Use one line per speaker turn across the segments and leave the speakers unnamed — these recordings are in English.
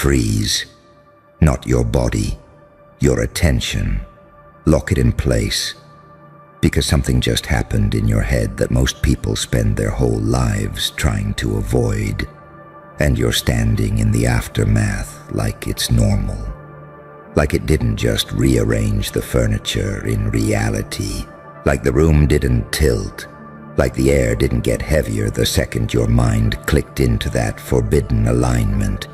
Freeze. Not your body, your attention. Lock it in place. Because something just happened in your head that most people spend their whole lives trying to avoid. And you're standing in the aftermath like it's normal. Like it didn't just rearrange the furniture in reality. Like the room didn't tilt. Like the air didn't get heavier the second your mind clicked into that forbidden alignment.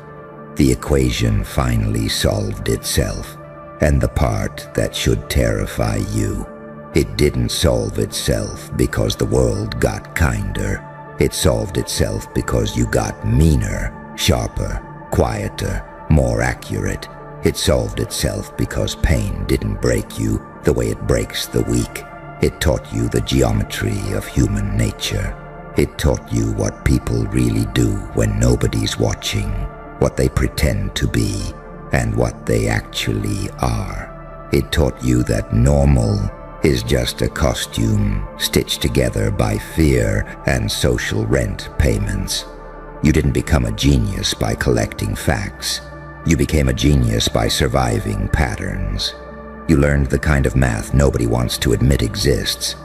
The equation finally solved itself. And the part that should terrify you, it didn't solve itself because the world got kinder. It solved itself because you got meaner, sharper, quieter, more accurate. It solved itself because pain didn't break you the way it breaks the weak. It taught you the geometry of human nature. It taught you what people really do when nobody's watching, what they pretend to be, and what they actually are. It taught you that normal is just a costume stitched together by fear and social rent payments. You didn't become a genius by collecting facts. You became a genius by surviving patterns. You learned the kind of math nobody wants to admit exists.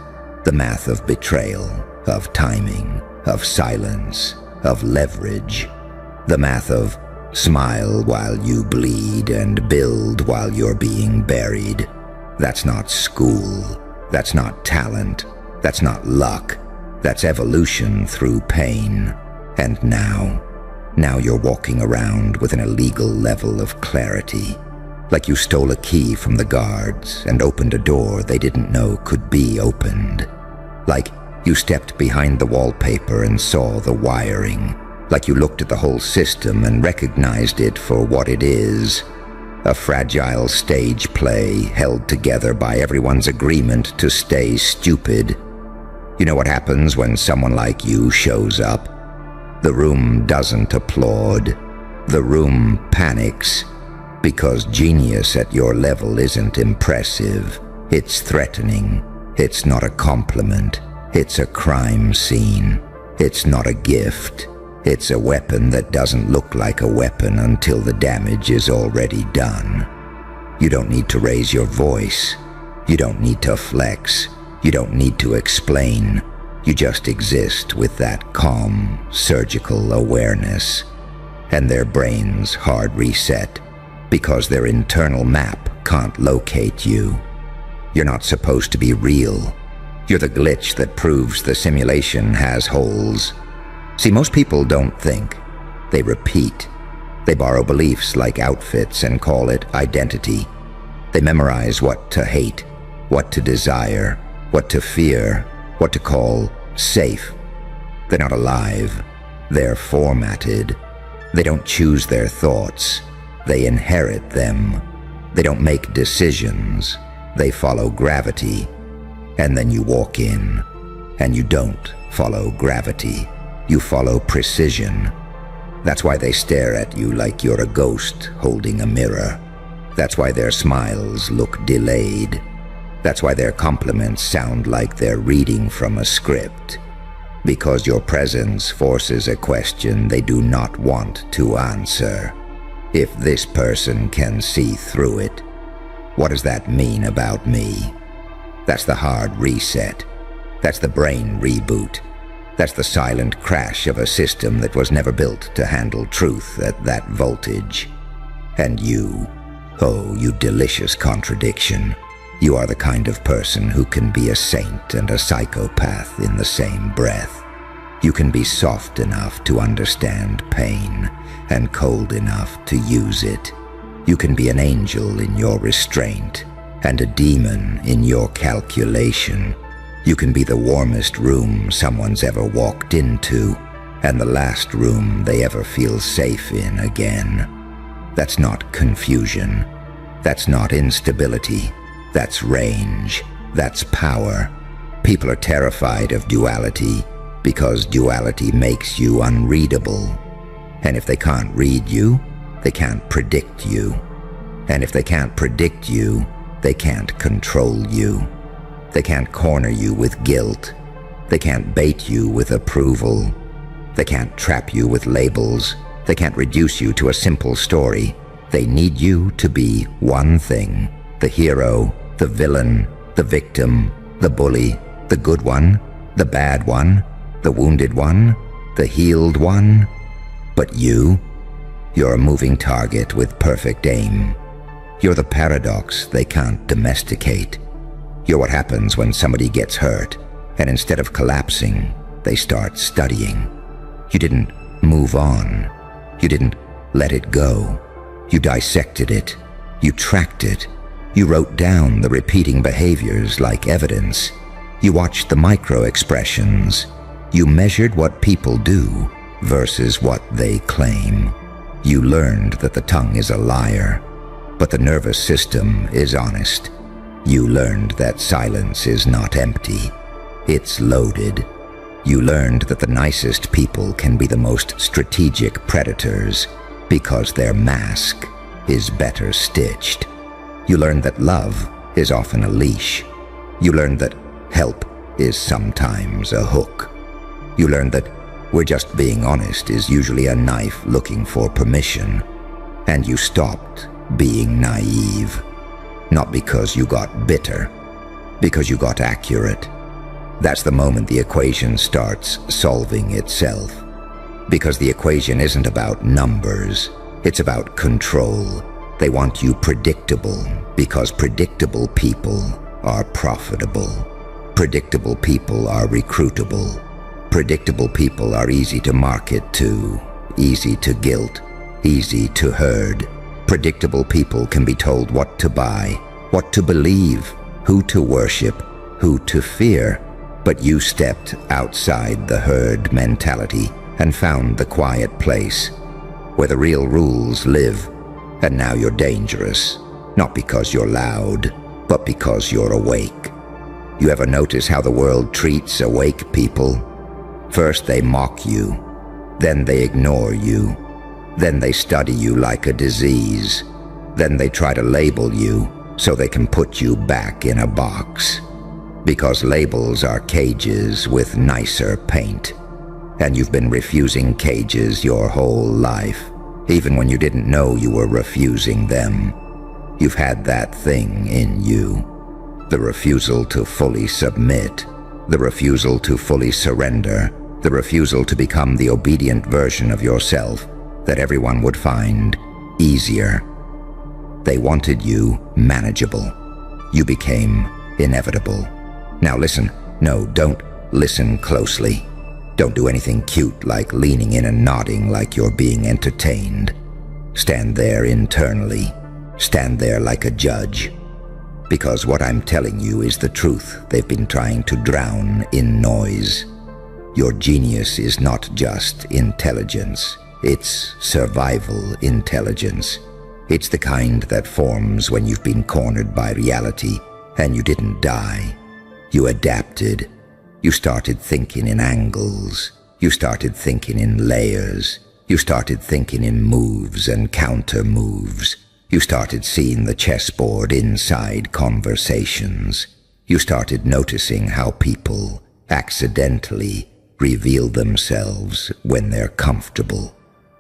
The math of betrayal, of timing, of silence, of leverage. The math of smile while you bleed and build while you're being buried. That's not school. That's not talent. That's not luck. That's evolution through pain. And now you're walking around with an illegal level of clarity. Like you stole a key from the guards and opened a door they didn't know could be opened. Like you stepped behind the wallpaper and saw the wiring. Like you looked at the whole system and recognized it for what it is. A fragile stage play held together by everyone's agreement to stay stupid. You know what happens when someone like you shows up? The room doesn't applaud. The room panics. Because genius at your level isn't impressive. It's threatening. It's not a compliment. It's a crime scene. It's not a gift. It's a weapon that doesn't look like a weapon until the damage is already done. You don't need to raise your voice. You don't need to flex. You don't need to explain. You just exist with that calm, surgical awareness. And their brains hard reset because their internal map can't locate you. You're not supposed to be real. You're the glitch that proves the simulation has holes. See, most people don't think. They repeat. They borrow beliefs like outfits and call it identity. They memorize what to hate, what to desire, what to fear, what to call safe. They're not alive. They're formatted. They don't choose their thoughts. They inherit them. They don't make decisions. They follow gravity. And then you walk in, and you don't follow gravity. You follow precision. That's why they stare at you like you're a ghost holding a mirror. That's why their smiles look delayed. That's why their compliments sound like they're reading from a script. Because your presence forces a question they do not want to answer. If this person can see through it, what does that mean about me? That's the hard reset. That's the brain reboot. That's the silent crash of a system that was never built to handle truth at that voltage. And you, oh, you delicious contradiction. You are the kind of person who can be a saint and a psychopath in the same breath. You can be soft enough to understand pain and cold enough to use it. You can be an angel in your restraint and a demon in your calculation. You can be the warmest room someone's ever walked into and the last room they ever feel safe in again. That's not confusion. That's not instability. That's range. That's power. People are terrified of duality because duality makes you unreadable. And if they can't read you, they can't predict you. And if they can't predict you, they can't control you. They can't corner you with guilt. They can't bait you with approval. They can't trap you with labels. They can't reduce you to a simple story. They need you to be one thing: the hero, the villain, the victim, the bully, the good one, the bad one, the wounded one, the healed one. But you're a moving target with perfect aim. You're the paradox they can't domesticate. You're what happens when somebody gets hurt, and instead of collapsing, they start studying. You didn't move on. You didn't let it go. You dissected it. You tracked it. You wrote down the repeating behaviors like evidence. You watched the micro-expressions. You measured what people do versus what they claim. You learned that the tongue is a liar, but the nervous system is honest. You learned that silence is not empty. It's loaded. You learned that the nicest people can be the most strategic predators because their mask is better stitched. You learned that love is often a leash. You learned that help is sometimes a hook. You learned that we're just being honest is usually a knife looking for permission. And you stopped being naive. Not because you got bitter, because you got accurate. That's the moment the equation starts solving itself. Because the equation isn't about numbers, it's about control. They want you predictable because predictable people are profitable. Predictable people are recruitable. Predictable people are easy to market to, easy to guilt, easy to herd. Predictable people can be told what to buy, what to believe, who to worship, who to fear. But you stepped outside the herd mentality and found the quiet place where the real rules live. And now you're dangerous, not because you're loud, but because you're awake. You ever notice how the world treats awake people? First they mock you, then they ignore you, then they study you like a disease, then they try to label you so they can put you back in a box. Because labels are cages with nicer paint, and you've been refusing cages your whole life, even when you didn't know you were refusing them. You've had that thing in you. The refusal to fully submit, the refusal to fully surrender, the refusal to become the obedient version of yourself that everyone would find easier. They wanted you manageable. You became inevitable. Now listen. No, don't listen closely. Don't do anything cute like leaning in and nodding like you're being entertained. Stand there internally. Stand there like a judge. Because what I'm telling you is the truth they've been trying to drown in noise. Your genius is not just intelligence. It's survival intelligence. It's the kind that forms when you've been cornered by reality and you didn't die. You adapted. You started thinking in angles. You started thinking in layers. You started thinking in moves and counter moves. You started seeing the chessboard inside conversations. You started noticing how people accidentally reveal themselves when they're comfortable.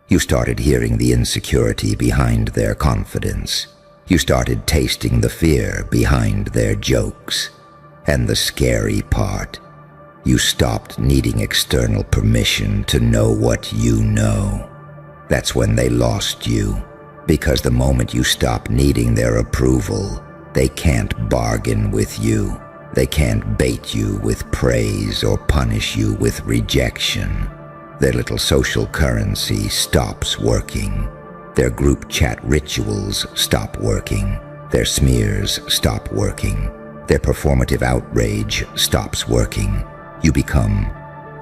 You started hearing the insecurity behind their confidence. You started tasting the fear behind their jokes. And the scary part, you stopped needing external permission to know what you know. That's when they lost you. Because the moment you stop needing their approval, they can't bargain with you. They can't bait you with praise or punish you with rejection. Their little social currency stops working. Their group chat rituals stop working. Their smears stop working. Their performative outrage stops working. You become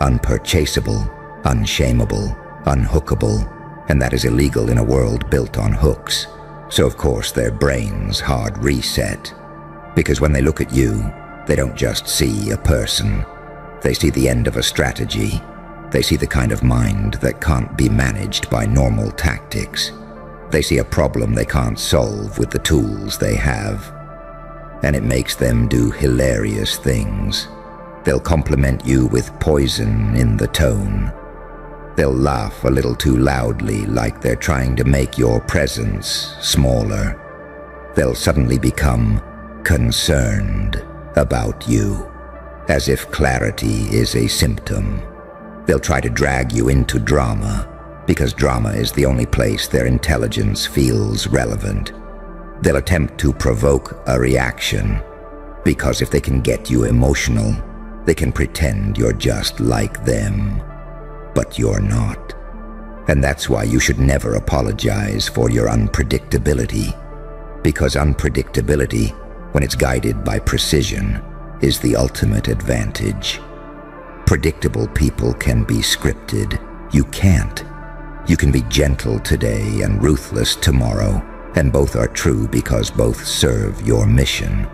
unpurchasable, unshameable, unhookable, and that is illegal in a world built on hooks. So of course their brains hard reset. Because when they look at you, they don't just see a person. They see the end of a strategy. They see the kind of mind that can't be managed by normal tactics. They see a problem they can't solve with the tools they have. And it makes them do hilarious things. They'll compliment you with poison in the tone. They'll laugh a little too loudly, like they're trying to make your presence smaller. They'll suddenly become concerned about you, as if clarity is a symptom. They'll try to drag you into drama, because drama is the only place their intelligence feels relevant. They'll attempt to provoke a reaction, because if they can get you emotional, they can pretend you're just like them. But you're not. And that's why you should never apologize for your unpredictability, because unpredictability, when it's guided by precision, is the ultimate advantage. Predictable people can be scripted. You can't. You can be gentle today and ruthless tomorrow, and both are true because both serve your mission.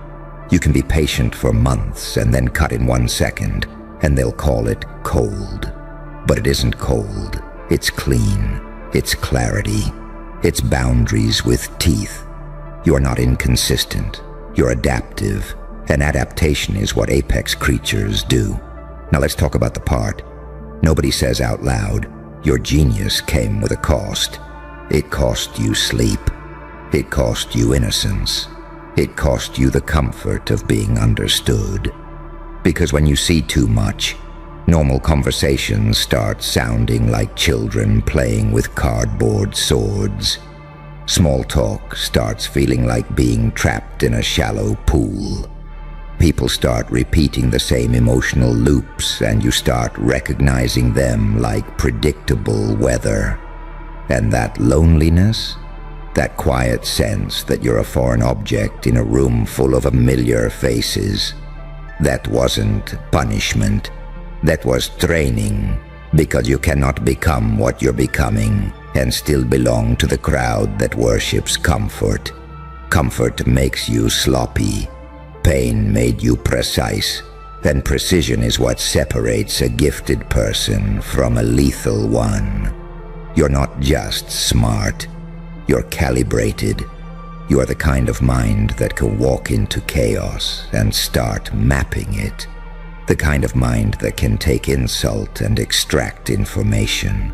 You can be patient for months and then cut in 1 second, and they'll call it cold. But it isn't cold. It's clean. It's clarity. It's boundaries with teeth. You're not inconsistent. You're adaptive. And adaptation is what apex creatures do. Now let's talk about the part. Nobody says out loud, your genius came with a cost. It cost you sleep. It cost you innocence. It cost you the comfort of being understood. Because when you see too much, normal conversations start sounding like children playing with cardboard swords. Small talk starts feeling like being trapped in a shallow pool. People start repeating the same emotional loops, and you start recognizing them like predictable weather. And that loneliness, that quiet sense that you're a foreign object in a room full of familiar faces, that wasn't punishment. That was training, because you cannot become what you're becoming and still belong to the crowd that worships comfort. Comfort makes you sloppy. Pain made you precise, and precision is what separates a gifted person from a lethal one. You're not just smart. You're calibrated. You are the kind of mind that can walk into chaos and start mapping it. The kind of mind that can take insult and extract information.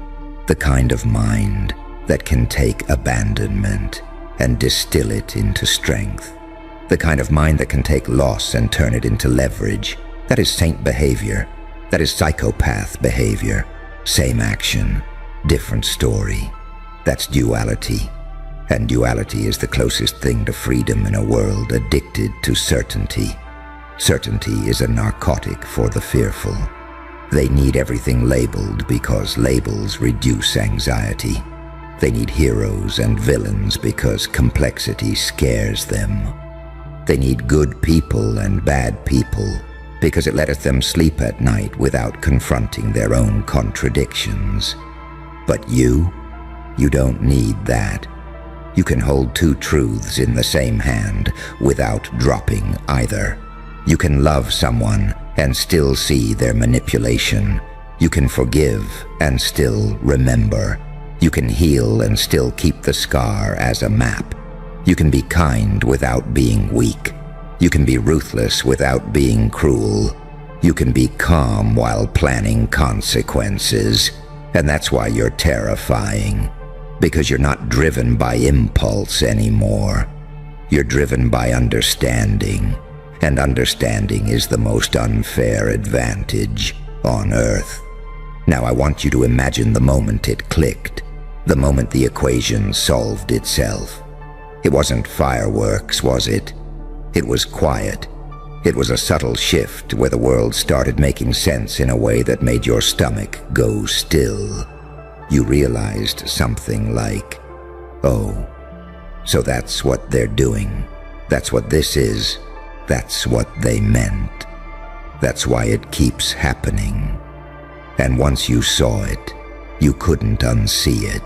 The kind of mind that can take abandonment and distill it into strength. The kind of mind that can take loss and turn it into leverage. That is saint behavior. That is psychopath behavior. Same action, different story. That's duality. And duality is the closest thing to freedom in a world addicted to certainty. Certainty is a narcotic for the fearful. They need everything labeled because labels reduce anxiety. They need heroes and villains because complexity scares them. They need good people and bad people because it letteth them sleep at night without confronting their own contradictions. But you don't need that. You can hold two truths in the same hand without dropping either. You can love someone and still see their manipulation. You can forgive and still remember. You can heal and still keep the scar as a map. You can be kind without being weak. You can be ruthless without being cruel. You can be calm while planning consequences. And that's why you're terrifying. Because you're not driven by impulse anymore. You're driven by understanding. And understanding is the most unfair advantage on Earth. Now I want you to imagine the moment it clicked, the moment the equation solved itself. It wasn't fireworks, was it? It was quiet. It was a subtle shift where the world started making sense in a way that made your stomach go still. You realized something like, oh, so that's what they're doing. That's what this is. That's what they meant. That's why it keeps happening. And once you saw it, you couldn't unsee it.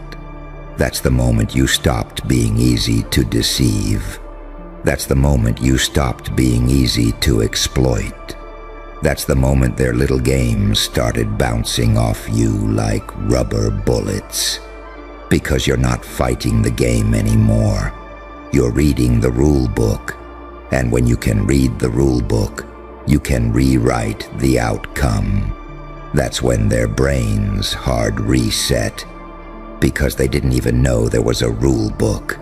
That's the moment you stopped being easy to deceive. That's the moment you stopped being easy to exploit. That's the moment their little games started bouncing off you like rubber bullets. Because you're not fighting the game anymore. You're reading the rule book. And when you can read the rule book, you can rewrite the outcome. That's when their brains hard reset, because they didn't even know there was a rule book.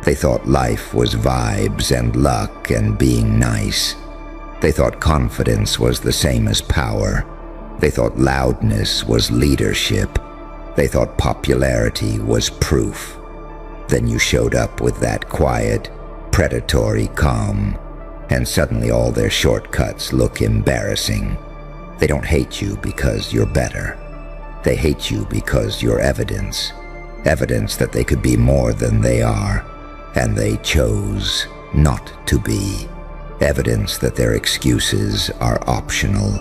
They thought life was vibes and luck and being nice. They thought confidence was the same as power. They thought loudness was leadership. They thought popularity was proof. Then you showed up with that quiet, predatory calm, and suddenly all their shortcuts look embarrassing. They don't hate you because you're better. They hate you because you're evidence. Evidence that they could be more than they are, and they chose not to be. Evidence that their excuses are optional.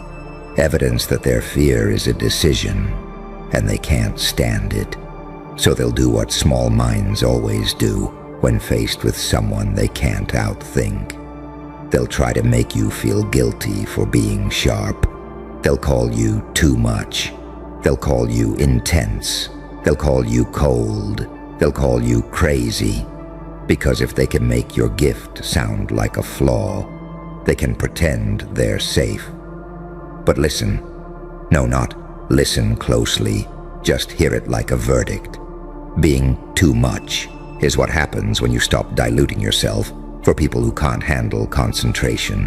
Evidence that their fear is a decision, and they can't stand it. So they'll do what small minds always do when faced with someone they can't outthink. They'll try to make you feel guilty for being sharp. They'll call you too much. They'll call you intense. They'll call you cold. They'll call you crazy. Because if they can make your gift sound like a flaw, they can pretend they're safe. But listen. No, not listen closely. Just hear it like a verdict. Being too much is what happens when you stop diluting yourself for people who can't handle concentration.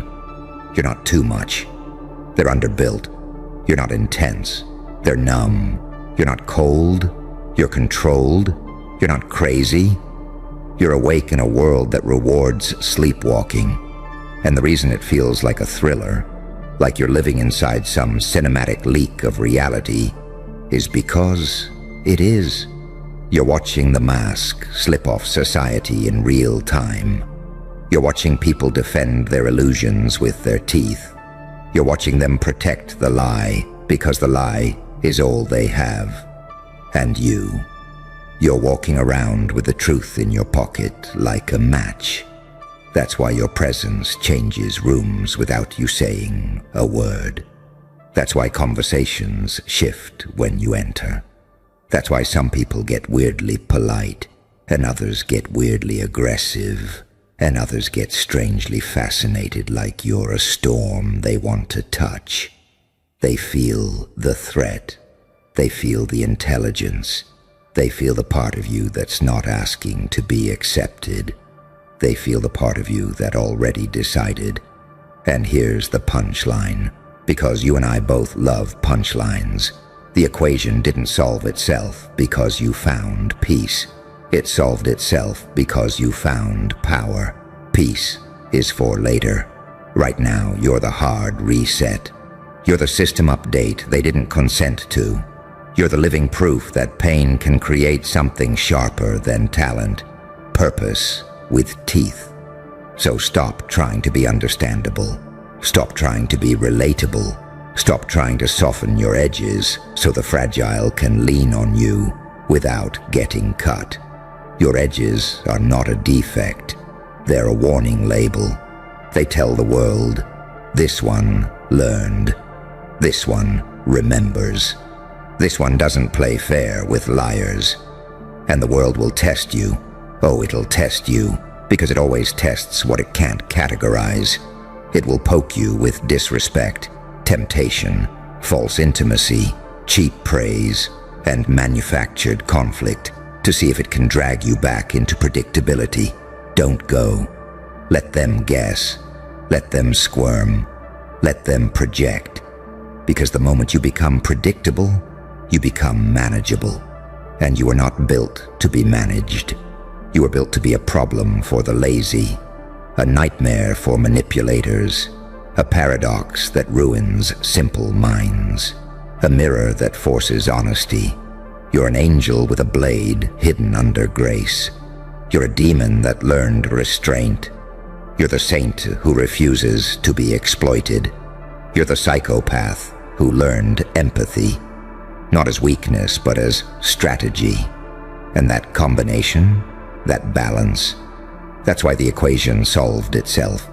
You're not too much. They're underbuilt. You're not intense. They're numb. You're not cold. You're controlled. You're not crazy. You're awake in a world that rewards sleepwalking. And the reason it feels like a thriller, like you're living inside some cinematic leak of reality, is because it is. You're watching the mask slip off society in real time. You're watching people defend their illusions with their teeth. You're watching them protect the lie because the lie is all they have. And you're walking around with the truth in your pocket like a match. That's why your presence changes rooms without you saying a word. That's why conversations shift when you enter. That's why some people get weirdly polite, and others get weirdly aggressive, and others get strangely fascinated like you're a storm they want to touch. They feel the threat. They feel the intelligence. They feel the part of you that's not asking to be accepted. They feel the part of you that already decided. And here's the punchline. Because you and I both love punchlines. The equation didn't solve itself because you found peace. It solved itself because you found power. Peace is for later. Right now, you're the hard reset. You're the system update they didn't consent to. You're the living proof that pain can create something sharper than talent. Purpose with teeth. So stop trying to be understandable. Stop trying to be relatable. Stop trying to soften your edges so the fragile can lean on you without getting cut. Your edges are not a defect. They're a warning label. They tell the world, this one learned. This one remembers. This one doesn't play fair with liars. And the world will test you. Oh, it'll test you, because it always tests what it can't categorize. It will poke you with disrespect, temptation, false intimacy, cheap praise, and manufactured conflict to see if it can drag you back into predictability. Don't go. Let them guess. Let them squirm. Let them project. Because the moment you become predictable, you become manageable. And you are not built to be managed. You are built to be a problem for the lazy, a nightmare for manipulators, a paradox that ruins simple minds, a mirror that forces honesty. You're an angel with a blade hidden under grace. You're a demon that learned restraint. You're the saint who refuses to be exploited. You're the psychopath who learned empathy, not as weakness, but as strategy. And that combination, that balance, that's why the equation solved itself.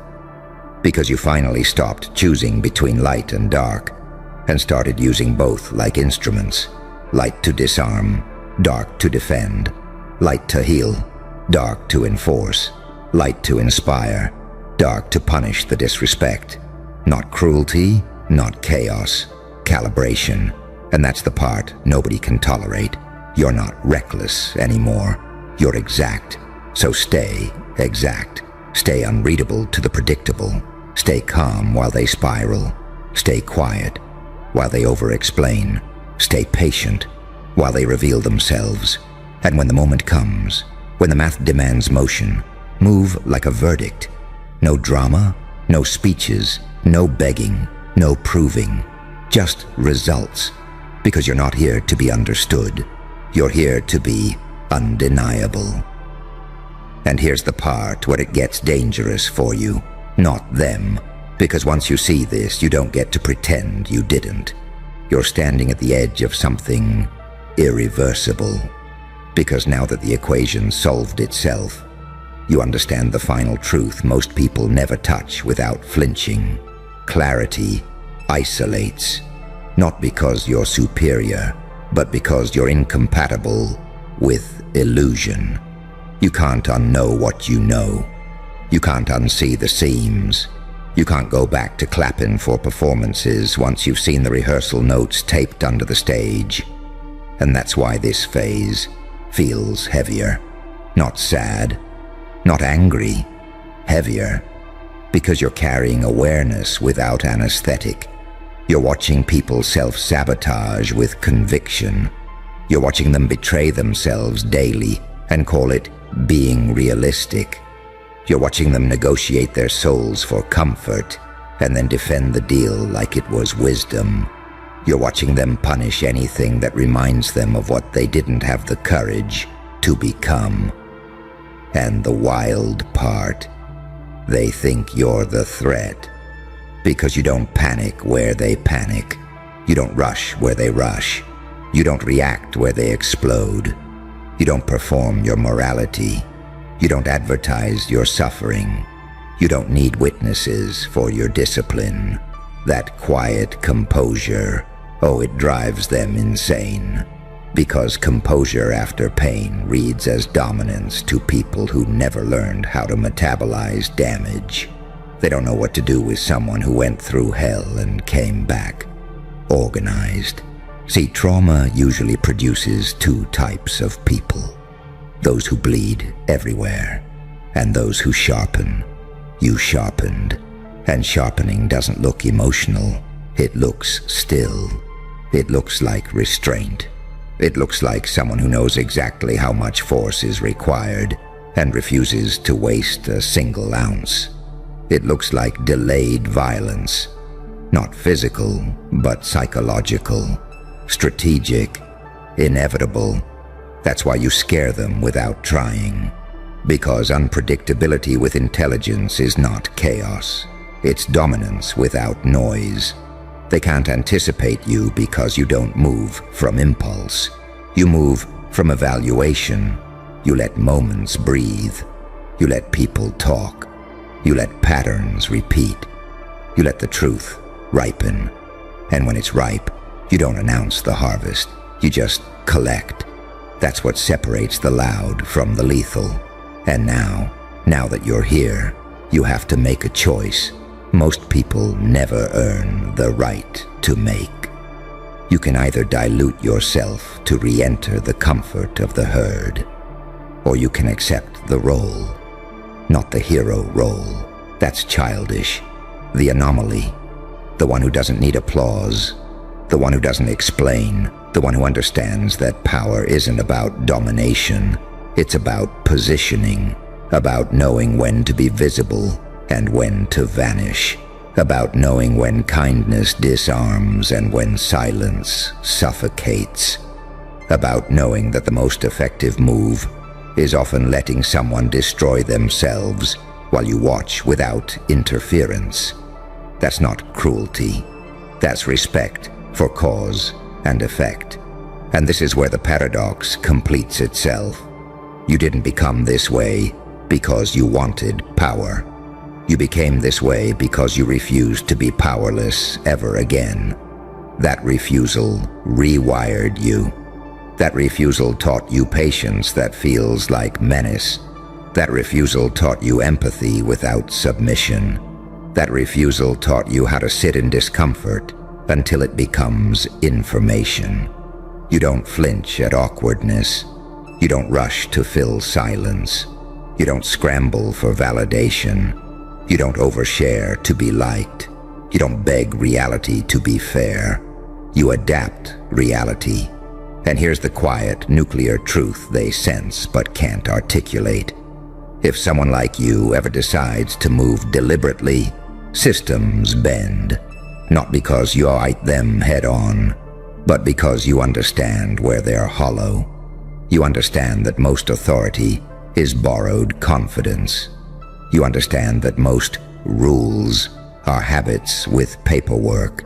Because you finally stopped choosing between light and dark and started using both like instruments. Light to disarm, dark to defend. Light to heal, dark to enforce. Light to inspire, dark to punish the disrespect. Not cruelty, not chaos, calibration, and that's the part nobody can tolerate. You're not reckless anymore. You're exact. So stay exact. Stay unreadable to the predictable. Stay calm while they spiral. Stay quiet while they over-explain. Stay patient while they reveal themselves. And when the moment comes, when the math demands motion, move like a verdict. No drama, no speeches, no begging, no proving. Just results. Because you're not here to be understood. You're here to be undeniable. And here's the part where it gets dangerous for you, not them. Because once you see this, you don't get to pretend you didn't. You're standing at the edge of something irreversible. Because now that the equation solved itself, you understand the final truth most people never touch without flinching. Clarity isolates, not because you're superior, but because you're incompatible with illusion. You can't unknow what you know. You can't unsee the seams. You can't go back to clapping for performances once you've seen the rehearsal notes taped under the stage. And that's why this phase feels heavier. Not sad, not angry, heavier. Because you're carrying awareness without anesthetic. You're watching people self-sabotage with conviction. You're watching them betray themselves daily and call it being realistic. You're watching them negotiate their souls for comfort and then defend the deal like it was wisdom. You're watching them punish anything that reminds them of what they didn't have the courage to become. And the wild part, they think you're the threat. Because you don't panic where they panic. You don't rush where they rush. You don't react where they explode. You don't perform your morality. You don't advertise your suffering. You don't need witnesses for your discipline. That quiet composure, oh, it drives them insane. Because composure after pain reads as dominance to people who never learned how to metabolize damage. They don't know what to do with someone who went through hell and came back organized. See, trauma usually produces two types of people. Those who bleed everywhere, and those who sharpen. You sharpened, and sharpening doesn't look emotional. It looks still. It looks like restraint. It looks like someone who knows exactly how much force is required and refuses to waste a single ounce. It looks like delayed violence, not physical, but psychological, strategic, inevitable. That's why you scare them without trying. Because unpredictability with intelligence is not chaos. It's dominance without noise. They can't anticipate you because you don't move from impulse. You move from evaluation. You let moments breathe. You let people talk. You let patterns repeat. You let the truth ripen. And when it's ripe, you don't announce the harvest. You just collect. That's what separates the loud from the lethal. And now that you're here, you have to make a choice. Most people never earn the right to make. You can either dilute yourself to re-enter the comfort of the herd, or you can accept the role. Not the hero role. That's childish. The anomaly. The one who doesn't need applause. The one who doesn't explain. The one who understands that power isn't about domination. It's about positioning. About knowing when to be visible and when to vanish. About knowing when kindness disarms and when silence suffocates. About knowing that the most effective move is often letting someone destroy themselves while you watch without interference. That's not cruelty. That's respect for cause and effect. And this is where the paradox completes itself. You didn't become this way because you wanted power. You became this way because you refused to be powerless ever again. That refusal rewired you. That refusal taught you patience that feels like menace. That refusal taught you empathy without submission. That refusal taught you how to sit in discomfort until it becomes information. You don't flinch at awkwardness. You don't rush to fill silence. You don't scramble for validation. You don't overshare to be liked. You don't beg reality to be fair. You adapt reality. And here's the quiet, nuclear truth they sense but can't articulate. If someone like you ever decides to move deliberately, systems bend. Not because you fight them head on, but because you understand where they're hollow. You understand that most authority is borrowed confidence. You understand that most rules are habits with paperwork.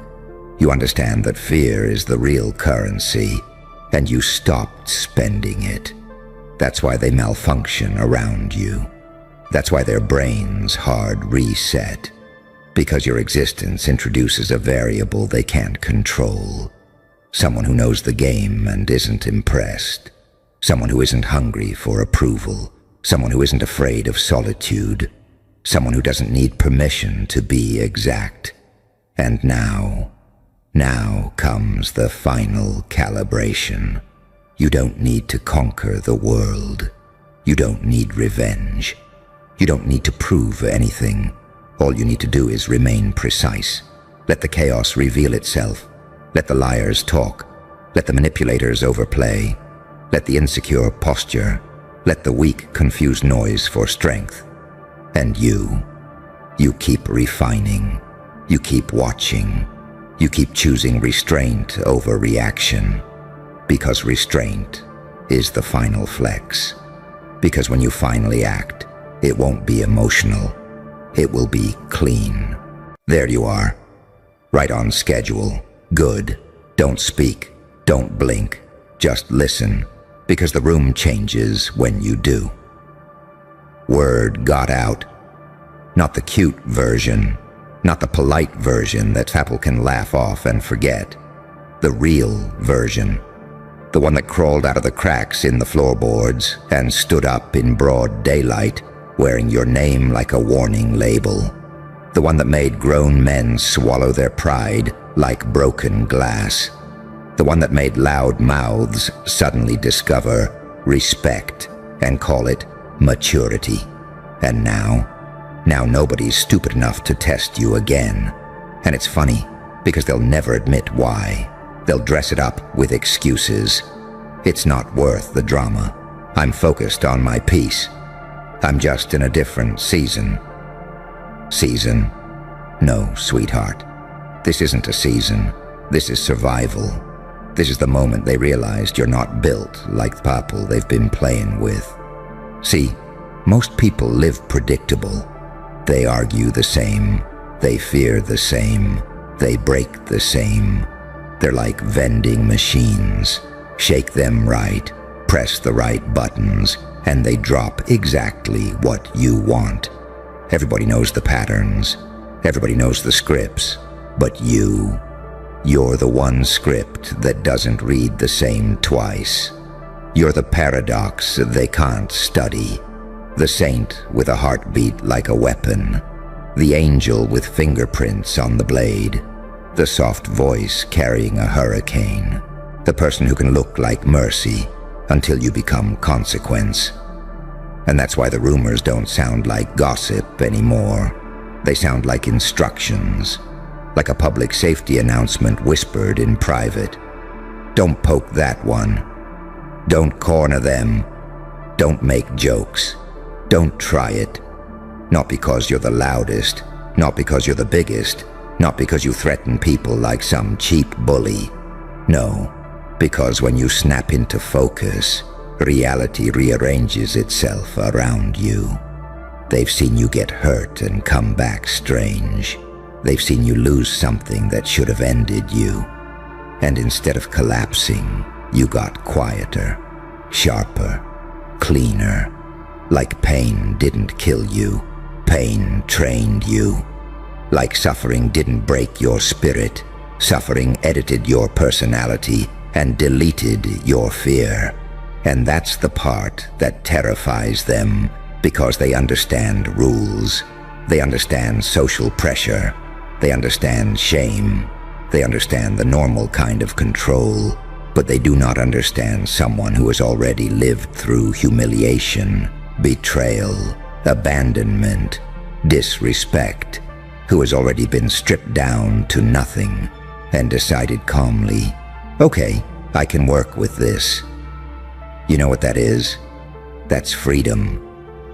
You understand that fear is the real currency, and you stopped spending it. That's why they malfunction around you. That's why their brains hard reset. Because your existence introduces a variable they can't control. Someone who knows the game and isn't impressed. Someone who isn't hungry for approval. Someone who isn't afraid of solitude. Someone who doesn't need permission to be exact. And now comes the final calibration. You don't need to conquer the world. You don't need revenge. You don't need to prove anything. All you need to do is remain precise. Let the chaos reveal itself. Let the liars talk. Let the manipulators overplay. Let the insecure posture. Let the weak confuse noise for strength. And you keep refining. You keep watching. You keep choosing restraint over reaction. Because restraint is the final flex. Because when you finally act, it won't be emotional. It will be clean. There you are. Right on schedule. Good. Don't speak. Don't blink. Just listen. Because the room changes when you do. Word got out. Not the cute version. Not the polite version that people can laugh off and forget. The real version. The one that crawled out of the cracks in the floorboards and stood up in broad daylight, wearing your name like a warning label. The one that made grown men swallow their pride like broken glass. The one that made loud mouths suddenly discover respect and call it maturity. And now nobody's stupid enough to test you again. And it's funny, because they'll never admit why. They'll dress it up with excuses. It's not worth the drama. I'm focused on my peace. I'm just in a different season. Season? No, sweetheart. This isn't a season. This is survival. This is the moment they realized you're not built like the people they've been playing with. See, most people live predictable. They argue the same. They fear the same. They break the same. They're like vending machines. Shake them right, press the right buttons, and they drop exactly what you want. Everybody knows the patterns. Everybody knows the scripts. But you're the one script that doesn't read the same twice. You're the paradox they can't study. The saint with a heartbeat like a weapon. The angel with fingerprints on the blade. The soft voice carrying a hurricane. The person who can look like mercy until you become consequence. And that's why the rumors don't sound like gossip anymore. They sound like instructions. Like a public safety announcement whispered in private. Don't poke that one. Don't corner them. Don't make jokes. Don't try it. Not because you're the loudest, not because you're the biggest, not because you threaten people like some cheap bully. No, because when you snap into focus, reality rearranges itself around you. They've seen you get hurt and come back strange. They've seen you lose something that should have ended you. And instead of collapsing, you got quieter, sharper, cleaner. Like pain didn't kill you, pain trained you. Like suffering didn't break your spirit, suffering edited your personality and deleted your fear. And that's the part that terrifies them, because they understand rules. They understand social pressure. They understand shame. They understand the normal kind of control, but they do not understand someone who has already lived through humiliation, betrayal, abandonment, disrespect, who has already been stripped down to nothing and decided calmly, okay, I can work with this. You know what that is? That's freedom.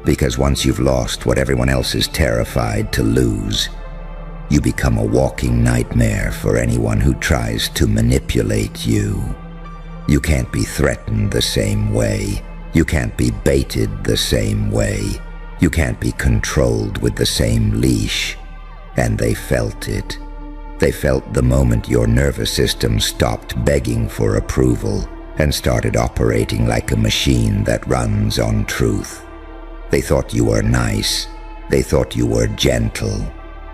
Because once you've lost what everyone else is terrified to lose, you become a walking nightmare for anyone who tries to manipulate you. You can't be threatened the same way. You can't be baited the same way. You can't be controlled with the same leash. And they felt it. They felt the moment your nervous system stopped begging for approval and started operating like a machine that runs on truth. They thought you were nice. They thought you were gentle.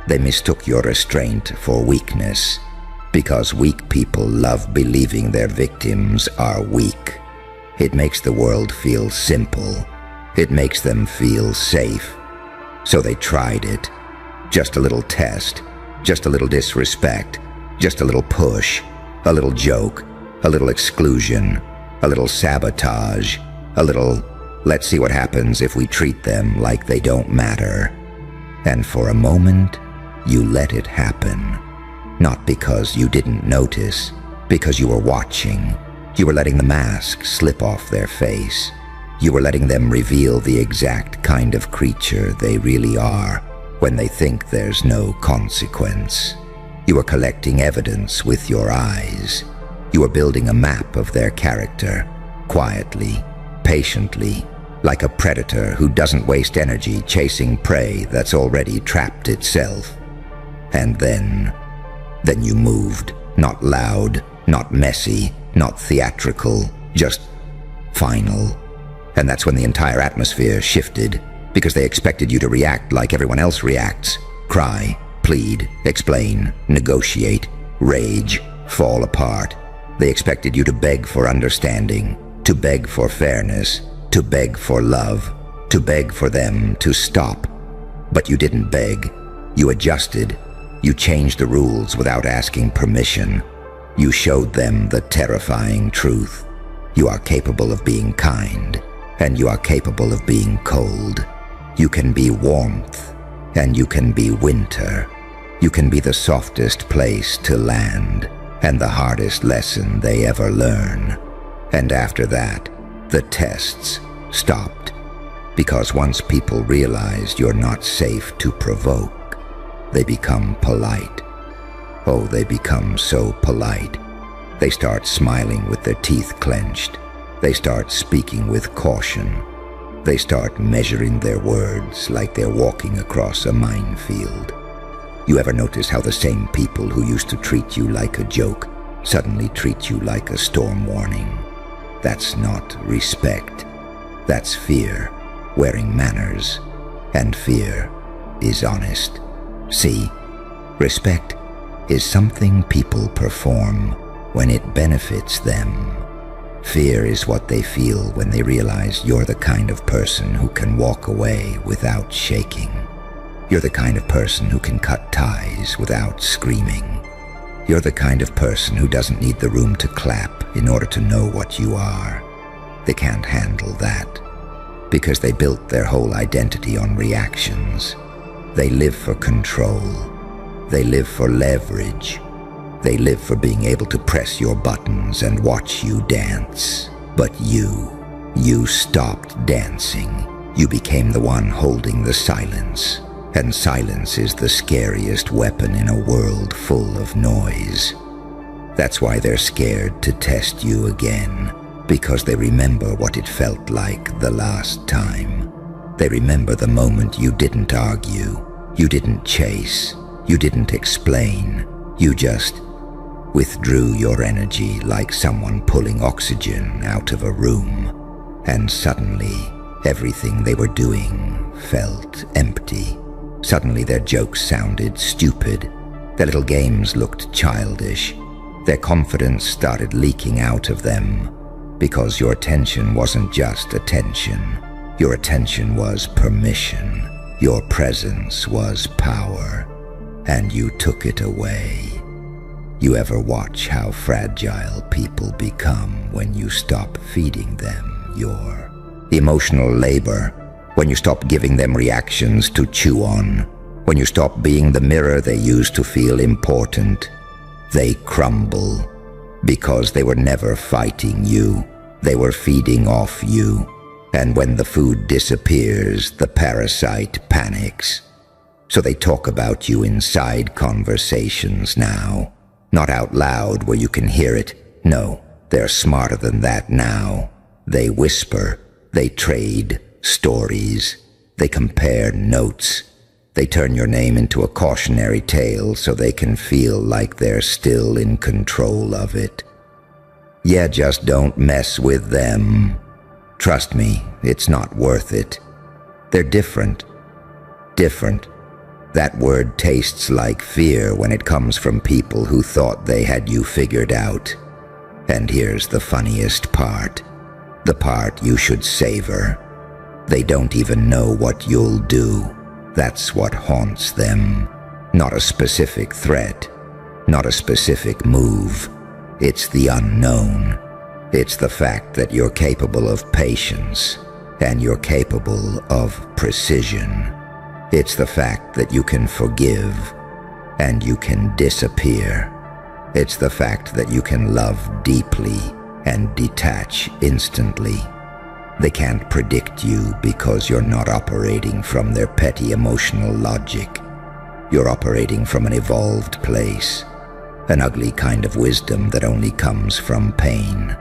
They mistook your restraint for weakness, because weak people love believing their victims are weak. It makes the world feel simple. It makes them feel safe. So they tried it. Just a little test, just a little disrespect, just a little push, a little joke, a little exclusion, a little sabotage, a little, let's see what happens if we treat them like they don't matter. And for a moment, you let it happen. Not because you didn't notice, because you were watching. You were letting the mask slip off their face. You were letting them reveal the exact kind of creature they really are when they think there's no consequence. You were collecting evidence with your eyes. You were building a map of their character, quietly, patiently, like a predator who doesn't waste energy chasing prey that's already trapped itself. And then you moved, not loud, not messy, not theatrical, just final. And that's when the entire atmosphere shifted, because they expected you to react like everyone else reacts. Cry, plead, explain, negotiate, rage, fall apart. They expected you to beg for understanding, to beg for fairness, to beg for love, to beg for them to stop. But you didn't beg. You adjusted. You changed the rules without asking permission. You showed them the terrifying truth. You are capable of being kind, and you are capable of being cold. You can be warmth, and you can be winter. You can be the softest place to land, and the hardest lesson they ever learn. And after that, the tests stopped. Because once people realized you're not safe to provoke, they become polite. Oh, they become so polite. They start smiling with their teeth clenched. They start speaking with caution. They start measuring their words like they're walking across a minefield. You ever notice how the same people who used to treat you like a joke suddenly treat you like a storm warning? That's not respect. That's fear, wearing manners. And fear is honest. See, respect is something people perform when it benefits them. Fear is what they feel when they realize you're the kind of person who can walk away without shaking. You're the kind of person who can cut ties without screaming. You're the kind of person who doesn't need the room to clap in order to know what you are. They can't handle that because they built their whole identity on reactions. They live for control. They live for leverage. They live for being able to press your buttons and watch you dance. But you stopped dancing. You became the one holding the silence. And silence is the scariest weapon in a world full of noise. That's why they're scared to test you again, because they remember what it felt like the last time. They remember the moment you didn't argue, you didn't chase, you didn't explain, you just withdrew your energy like someone pulling oxygen out of a room. And suddenly, everything they were doing felt empty. Suddenly their jokes sounded stupid. Their little games looked childish. Their confidence started leaking out of them, because your attention wasn't just attention. Your attention was permission. Your presence was power, and you took it away. You ever watch how fragile people become when you stop feeding them your emotional labor, when you stop giving them reactions to chew on, when you stop being the mirror they use to feel important? They crumble because they were never fighting you. They were feeding off you. And when the food disappears, the parasite panics. So they talk about you in side conversations now. Not out loud where you can hear it. No, they're smarter than that now. They whisper. They trade stories. They compare notes. They turn your name into a cautionary tale so they can feel like they're still in control of it. Yeah, just don't mess with them. Trust me, it's not worth it. They're different. Different. That word tastes like fear when it comes from people who thought they had you figured out. And here's the funniest part. The part you should savor. They don't even know what you'll do. That's what haunts them. Not a specific threat. Not a specific move. It's the unknown. It's the fact that you're capable of patience, and you're capable of precision. It's the fact that you can forgive, and you can disappear. It's the fact that you can love deeply and detach instantly. They can't predict you because you're not operating from their petty emotional logic. You're operating from an evolved place, an ugly kind of wisdom that only comes from pain.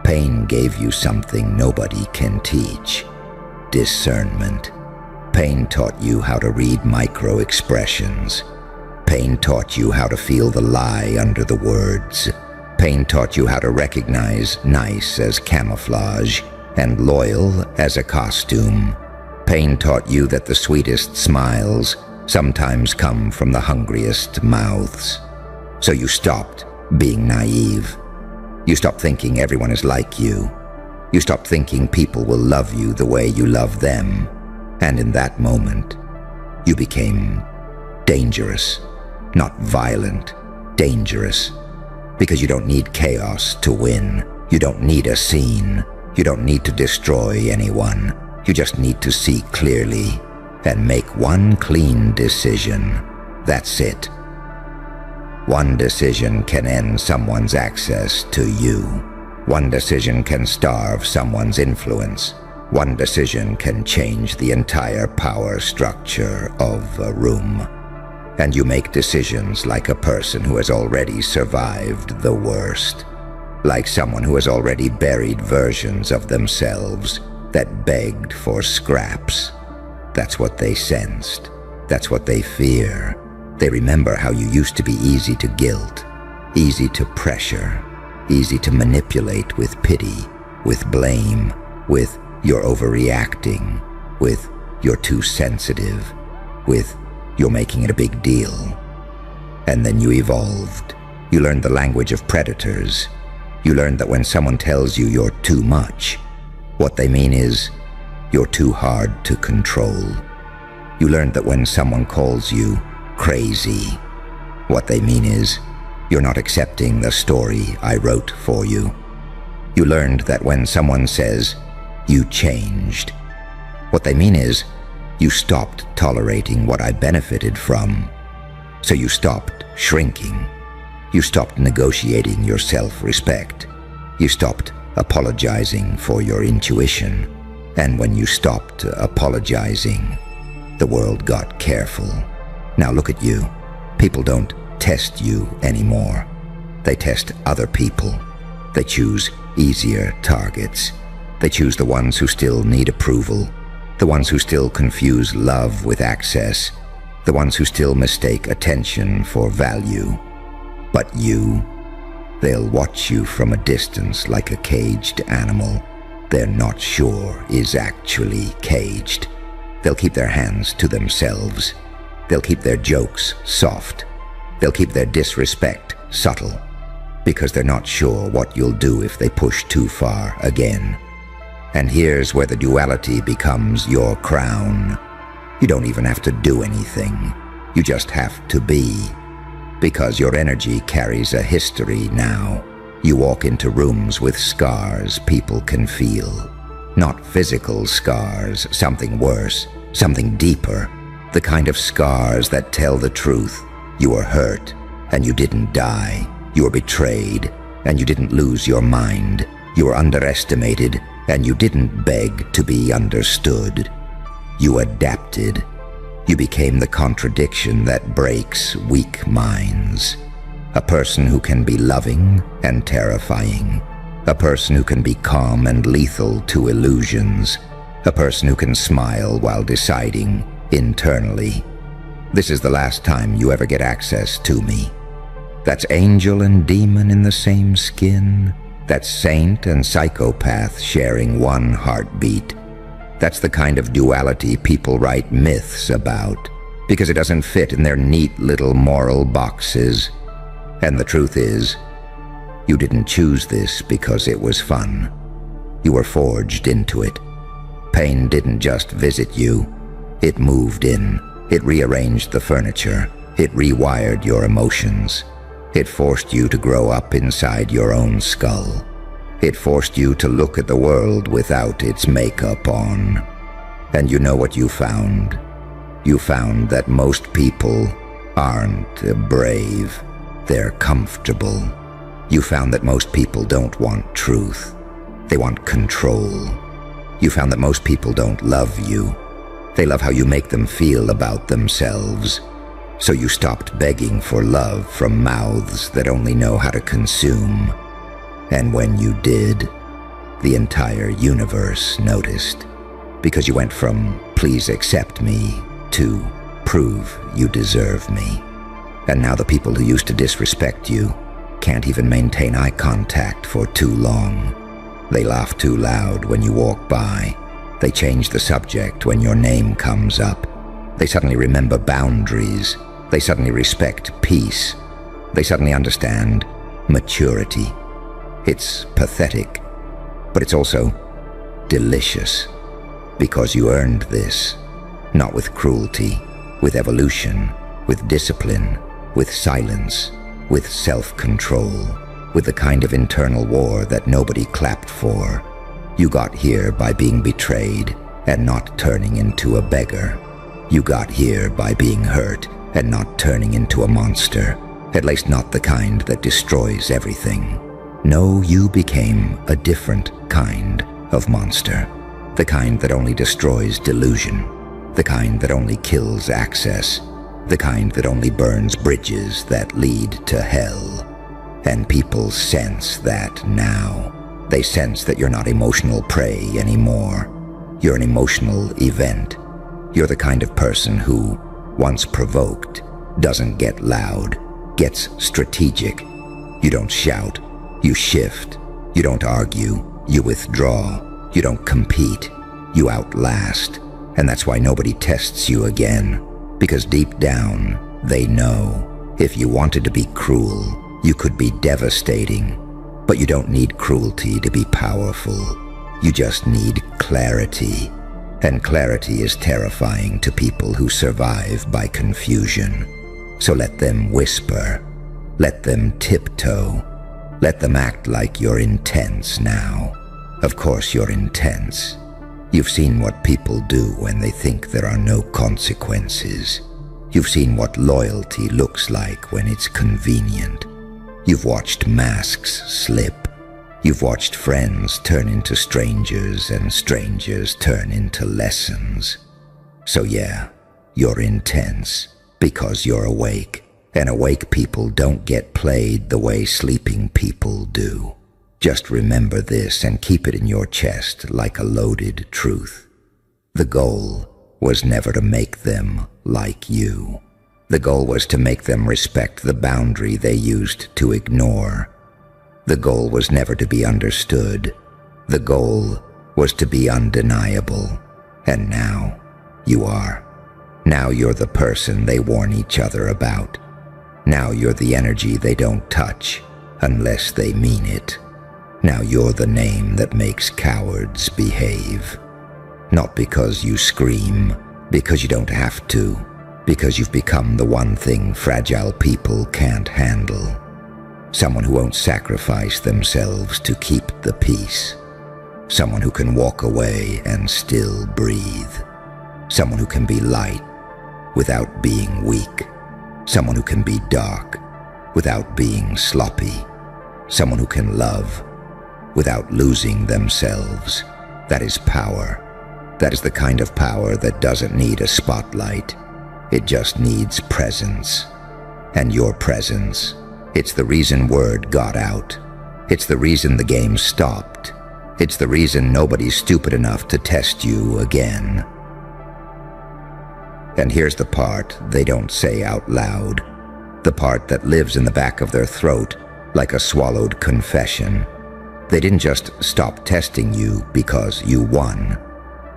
Pain gave you something nobody can teach: discernment. Pain taught you how to read micro-expressions. Pain taught you how to feel the lie under the words. Pain taught you how to recognize nice as camouflage and loyal as a costume. Pain taught you that the sweetest smiles sometimes come from the hungriest mouths. So you stopped being naive. You stopped thinking everyone is like you. You stopped thinking people will love you the way you love them. And in that moment, you became dangerous. Not violent, dangerous. Because you don't need chaos to win. You don't need a scene. You don't need to destroy anyone. You just need to see clearly and make one clean decision. That's it. One decision can end someone's access to you. One decision can starve someone's influence. One decision can change the entire power structure of a room. And you make decisions like a person who has already survived the worst. Like someone who has already buried versions of themselves that begged for scraps. That's what they sensed. That's what they fear. They remember how you used to be easy to guilt, easy to pressure, easy to manipulate with pity, with blame, with you're overreacting, with you're too sensitive, with you're making it a big deal. And then you evolved. You learned the language of predators. You learned that when someone tells you you're too much, what they mean is you're too hard to control. You learned that when someone calls you crazy, what they mean is you're not accepting the story I wrote for you. You learned that when someone says you changed, what they mean is you stopped tolerating what I benefited from. So you stopped shrinking. You stopped negotiating your self-respect. You stopped apologizing for your intuition. And when you stopped apologizing, the world got careful. Now look at you. People don't test you anymore. They test other people. They choose easier targets. They choose the ones who still need approval, the ones who still confuse love with access, the ones who still mistake attention for value. But you, they'll watch you from a distance like a caged animal they're not sure is actually caged. They'll keep their hands to themselves. They'll keep their jokes soft. They'll keep their disrespect subtle, because they're not sure what you'll do if they push too far again. And here's where the duality becomes your crown. You don't even have to do anything. You just have to be. because your energy carries a history now. You walk into rooms with scars people can feel. Not physical scars, something worse, something deeper. The kind of scars that tell the truth. You were hurt, and you didn't die. You were betrayed, and you didn't lose your mind. You were underestimated, and you didn't beg to be understood. You adapted. You became the contradiction that breaks weak minds. A person who can be loving and terrifying. A person who can be calm and lethal to illusions. A person who can smile while deciding internally. This is the last time you ever get access to me. That's angel and demon in the same skin. That's saint and psychopath sharing one heartbeat. That's the kind of duality people write myths about, because it doesn't fit in their neat little moral boxes. And the truth is, you didn't choose this because it was fun. You were forged into it. Pain didn't just visit you. It moved in. It rearranged the furniture. It rewired your emotions. It forced you to grow up inside your own skull. It forced you to look at the world without its makeup on. And you know what you found? You found that most people aren't brave. They're comfortable. You found that most people don't want truth. They want control. You found that most people don't love you. They love how you make them feel about themselves. So you stopped begging for love from mouths that only know how to consume. And when you did, the entire universe noticed. Because you went from, please accept me, to prove you deserve me. And now the people who used to disrespect you can't even maintain eye contact for too long. They laugh too loud when you walk by. They change the subject when your name comes up. They suddenly remember boundaries. They suddenly respect peace. They suddenly understand maturity. It's pathetic, but it's also delicious. Because you earned this, not with cruelty, with evolution, with discipline, with silence, with self-control, with the kind of internal war that nobody clapped for. You got here by being betrayed and not turning into a beggar. You got here by being hurt and not turning into a monster, at least not the kind that destroys everything. No, you became a different kind of monster. The kind that only destroys delusion. The kind that only kills access. The kind that only burns bridges that lead to hell. And people sense that now. They sense that you're not emotional prey anymore. You're an emotional event. You're the kind of person who, once provoked, doesn't get loud, gets strategic. You don't shout. You shift. You don't argue. You withdraw. You don't compete. You outlast. And that's why nobody tests you again. Because deep down, they know if you wanted to be cruel, you could be devastating. But you don't need cruelty to be powerful. You just need clarity. And clarity is terrifying to people who survive by confusion. So let them whisper. Let them tiptoe. Let them act like you're intense now. Of course you're intense. You've seen what people do when they think there are no consequences. You've seen what loyalty looks like when it's convenient. You've watched masks slip. You've watched friends turn into strangers and strangers turn into lessons. So yeah, you're intense because you're awake. And awake people don't get played the way sleeping people do. Just remember this and keep it in your chest like a loaded truth. The goal was never to make them like you. The goal was to make them respect the boundary they used to ignore. The goal was never to be understood. The goal was to be undeniable. And now you are. Now you're the person they warn each other about. Now you're the energy they don't touch unless they mean it. Now you're the name that makes cowards behave. Not because you scream, because you don't have to. Because you've become the one thing fragile people can't handle. Someone who won't sacrifice themselves to keep the peace. Someone who can walk away and still breathe. Someone who can be light without being weak. Someone who can be dark without being sloppy. Someone who can love without losing themselves. That is power. That is the kind of power that doesn't need a spotlight. It just needs presence. And your presence, it's the reason word got out. It's the reason the game stopped. It's the reason nobody's stupid enough to test you again. And here's the part they don't say out loud. The part that lives in the back of their throat like a swallowed confession. They didn't just stop testing you because you won.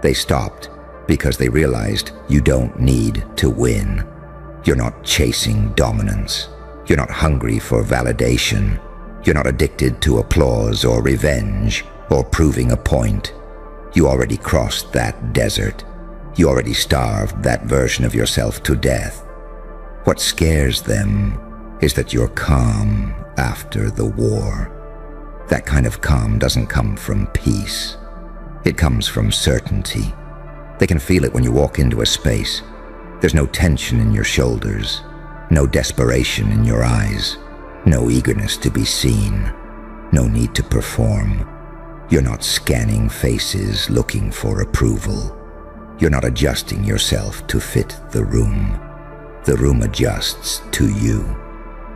They stopped because they realized you don't need to win. You're not chasing dominance. You're not hungry for validation. You're not addicted to applause or revenge or proving a point. You already crossed that desert. You already starved that version of yourself to death. What scares them is that you're calm after the war. That kind of calm doesn't come from peace. It comes from certainty. They can feel it when you walk into a space. There's no tension in your shoulders, no desperation in your eyes, no eagerness to be seen, no need to perform. You're not scanning faces looking for approval. You're not adjusting yourself to fit the room. The room adjusts to you,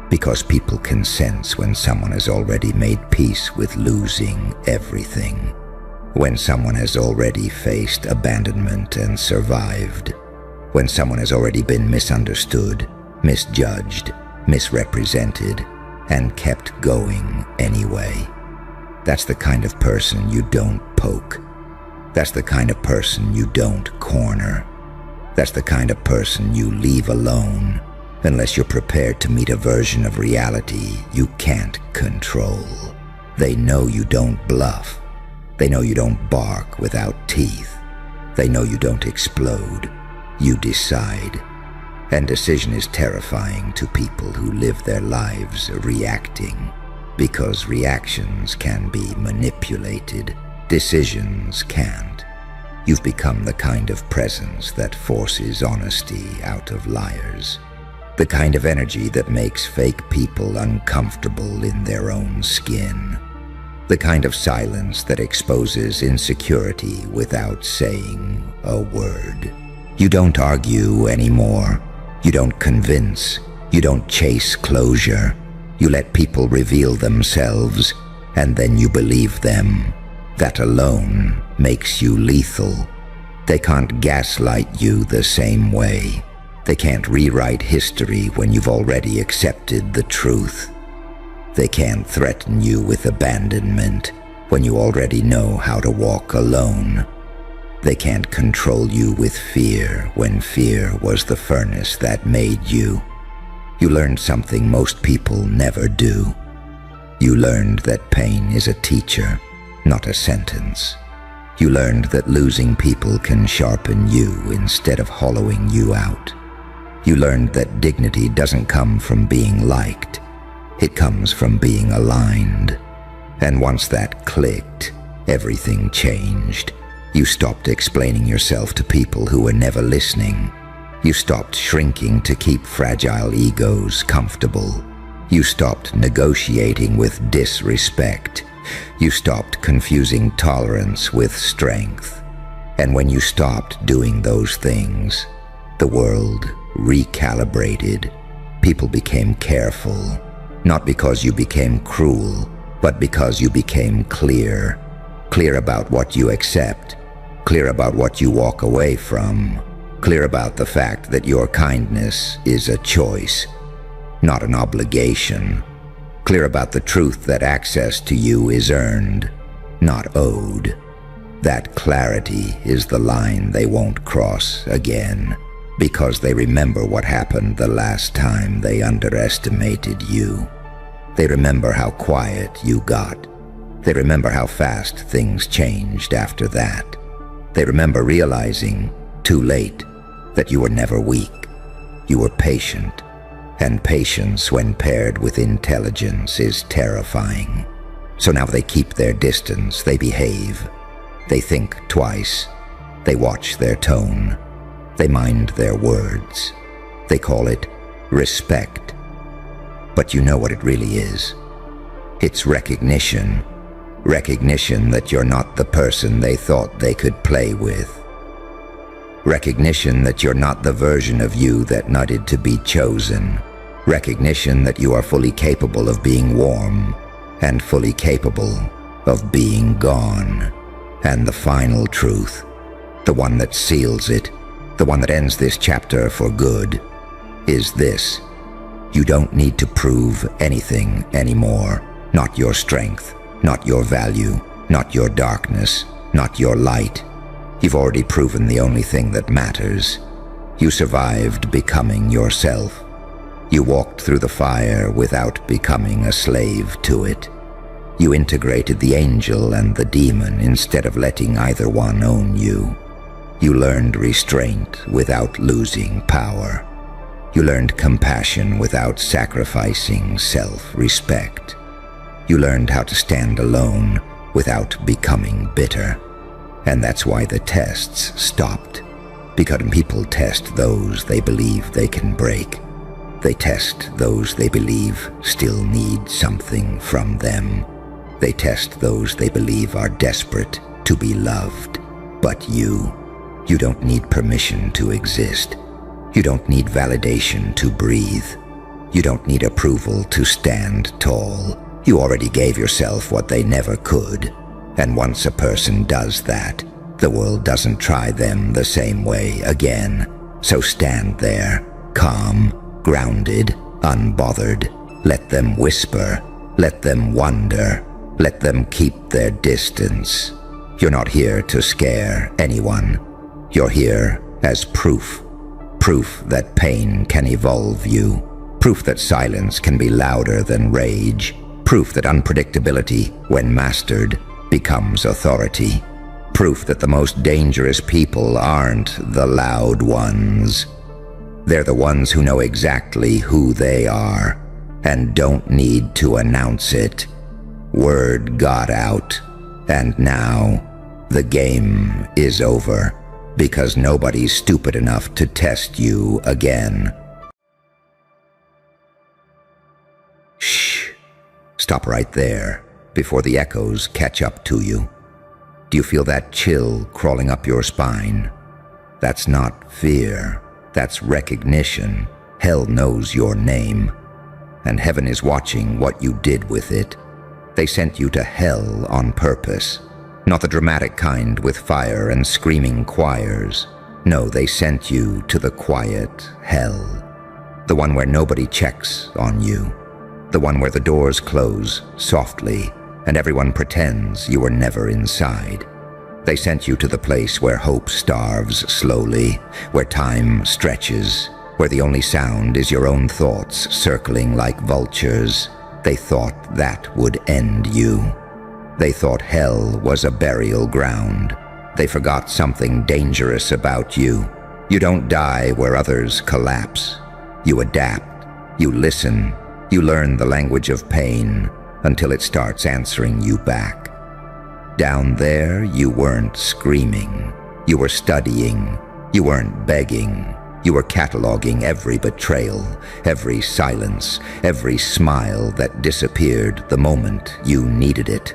because people can sense when someone has already made peace with losing everything. When someone has already faced abandonment and survived. When someone has already been misunderstood, misjudged, misrepresented, and kept going anyway. That's the kind of person you don't poke. That's the kind of person you don't corner. That's the kind of person you leave alone unless you're prepared to meet a version of reality you can't control. They know you don't bluff. They know you don't bark without teeth. They know you don't explode. You decide. And decision is terrifying to people who live their lives reacting, because reactions can be manipulated. Decisions can't. You've become the kind of presence that forces honesty out of liars. The kind of energy that makes fake people uncomfortable in their own skin. The kind of silence that exposes insecurity without saying a word. You don't argue anymore. You don't convince. You don't chase closure. You let people reveal themselves, and then you believe them. That alone makes you lethal. They can't gaslight you the same way. They can't rewrite history when you've already accepted the truth. They can't threaten you with abandonment when you already know how to walk alone. They can't control you with fear when fear was the furnace that made you. You learned something most people never do. You learned that pain is a teacher, not a sentence. You learned that losing people can sharpen you instead of hollowing you out. You learned that dignity doesn't come from being liked. It comes from being aligned. And once that clicked, everything changed. You stopped explaining yourself to people who were never listening. You stopped shrinking to keep fragile egos comfortable. You stopped negotiating with disrespect. You stopped confusing tolerance with strength. And when you stopped doing those things, the world recalibrated. People became careful. Not because you became cruel, but because you became clear. Clear about what you accept. Clear about what you walk away from. Clear about the fact that your kindness is a choice, not an obligation. Clear about the truth that access to you is earned, not owed. That clarity is the line they won't cross again, because they remember what happened the last time they underestimated you. They remember how quiet you got. They remember how fast things changed after that. They remember realizing, too late, that you were never weak. You were patient, and patience when paired with intelligence is terrifying. So now they keep their distance, they behave, they think twice, they watch their tone, they mind their words. They call it respect. But you know what it really is. It's recognition. Recognition that you're not the person they thought they could play with. Recognition that you're not the version of you that needed to be chosen. Recognition that you are fully capable of being warm and fully capable of being gone. And the final truth, the one that seals it, the one that ends this chapter for good, is this. You don't need to prove anything anymore. Not your strength, not your value, not your darkness, not your light. You've already proven the only thing that matters. You survived becoming yourself. You walked through the fire without becoming a slave to it. You integrated the angel and the demon instead of letting either one own you. You learned restraint without losing power. You learned compassion without sacrificing self-respect. You learned how to stand alone without becoming bitter. And that's why the tests stopped. Because people test those they believe they can break. They test those they believe still need something from them. They test those they believe are desperate to be loved. But you don't need permission to exist. You don't need validation to breathe. You don't need approval to stand tall. You already gave yourself what they never could. And once a person does that, the world doesn't try them the same way again. So stand there, calm, grounded, unbothered. Let them whisper. Let them wonder. Let them keep their distance. You're not here to scare anyone. You're here as proof. Proof that pain can evolve you. Proof that silence can be louder than rage. Proof that unpredictability, when mastered, becomes authority. Proof that the most dangerous people aren't the loud ones. They're the ones who know exactly who they are and don't need to announce it. Word got out, and now the game is over. Because nobody's stupid enough to test you again. Shh. Stop right there, before the echoes catch up to you. Do you feel that chill crawling up your spine? That's not fear. That's recognition. Hell knows your name. And heaven is watching what you did with it. They sent you to hell on purpose. Not the dramatic kind with fire and screaming choirs. No, they sent you to the quiet hell. The one where nobody checks on you. The one where the doors close softly and everyone pretends you were never inside. They sent you to the place where hope starves slowly, where time stretches, where the only sound is your own thoughts circling like vultures. They thought that would end you. They thought hell was a burial ground. They forgot something dangerous about you. You don't die where others collapse. You adapt. You listen. You learn the language of pain until it starts answering you back. Down there, you weren't screaming. You were studying. You weren't begging. You were cataloging every betrayal, every silence, every smile that disappeared the moment you needed it.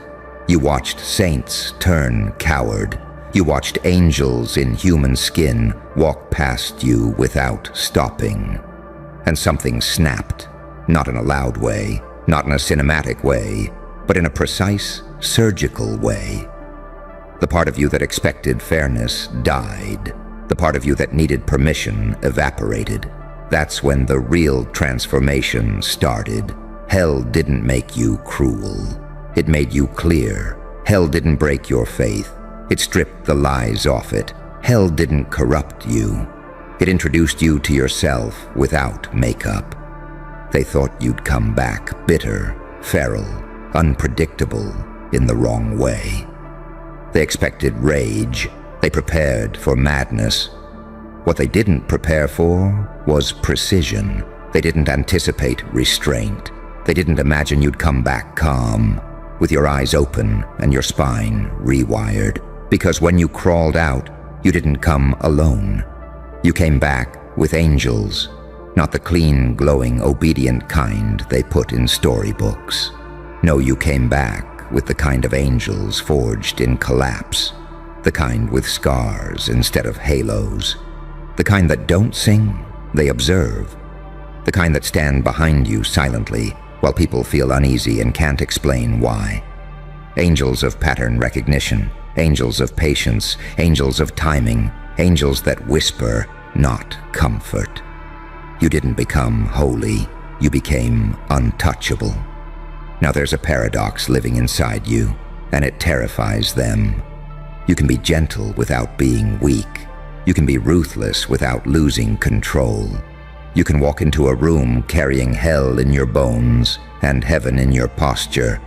You watched saints turn coward. You watched angels in human skin walk past you without stopping. And something snapped, not in a loud way, not in a cinematic way, but in a precise, surgical way. The part of you that expected fairness died. The part of you that needed permission evaporated. That's when the real transformation started. Hell didn't make you cruel. It made you clear. Hell didn't break your faith. It stripped the lies off it. Hell didn't corrupt you. It introduced you to yourself without makeup. They thought you'd come back bitter, feral, unpredictable, in the wrong way. They expected rage. They prepared for madness. What they didn't prepare for was precision. They didn't anticipate restraint. They didn't imagine you'd come back calm, with your eyes open and your spine rewired. Because when you crawled out, you didn't come alone. You came back with angels, not the clean, glowing, obedient kind they put in storybooks. No, you came back with the kind of angels forged in collapse, the kind with scars instead of halos, the kind that don't sing, they observe, the kind that stand behind you silently while people feel uneasy and can't explain why. Angels of pattern recognition, angels of patience, angels of timing, angels that whisper, not comfort. You didn't become holy, you became untouchable. Now there's a paradox living inside you, and it terrifies them. You can be gentle without being weak. You can be ruthless without losing control. You can walk into a room carrying hell in your bones and heaven in your posture,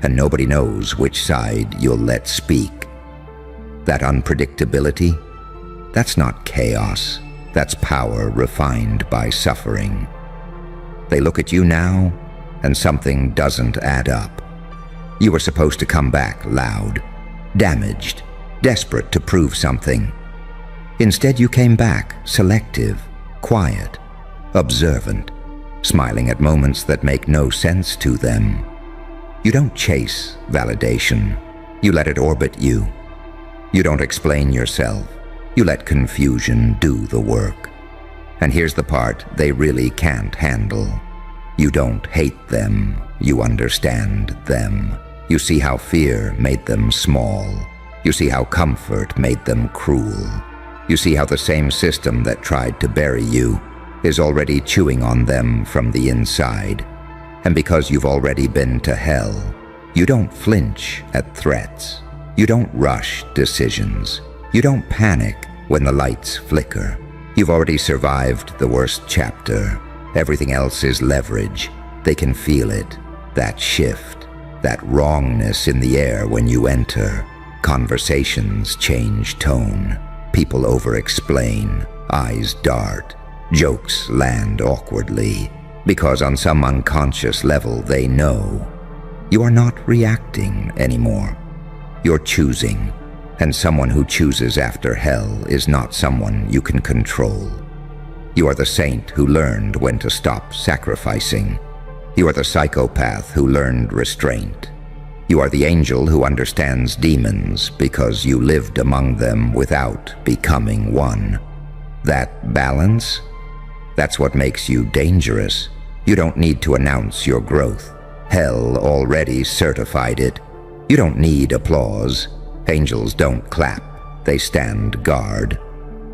and nobody knows which side you'll let speak. That unpredictability, that's not chaos. That's power refined by suffering. They look at you now, and something doesn't add up. You were supposed to come back loud, damaged, desperate to prove something. Instead, you came back selective, quiet, observant, smiling at moments that make no sense to them. You don't chase validation. You let it orbit you. You don't explain yourself. You let confusion do the work. And here's the part they really can't handle. You don't hate them. You understand them. You see how fear made them small. You see how comfort made them cruel. You see how the same system that tried to bury you is already chewing on them from the inside. And because you've already been to hell, you don't flinch at threats. You don't rush decisions. You don't panic when the lights flicker. You've already survived the worst chapter. Everything else is leverage. They can feel it, that shift, that wrongness in the air when you enter. Conversations change tone. People over-explain, eyes dart, jokes land awkwardly, because on some unconscious level they know. You are not reacting anymore. You're choosing. And someone who chooses after hell is not someone you can control. You are the saint who learned when to stop sacrificing. You are the psychopath who learned restraint. You are the angel who understands demons because you lived among them without becoming one. That balance, that's what makes you dangerous. You don't need to announce your growth. Hell already certified it. You don't need applause. Angels don't clap, they stand guard.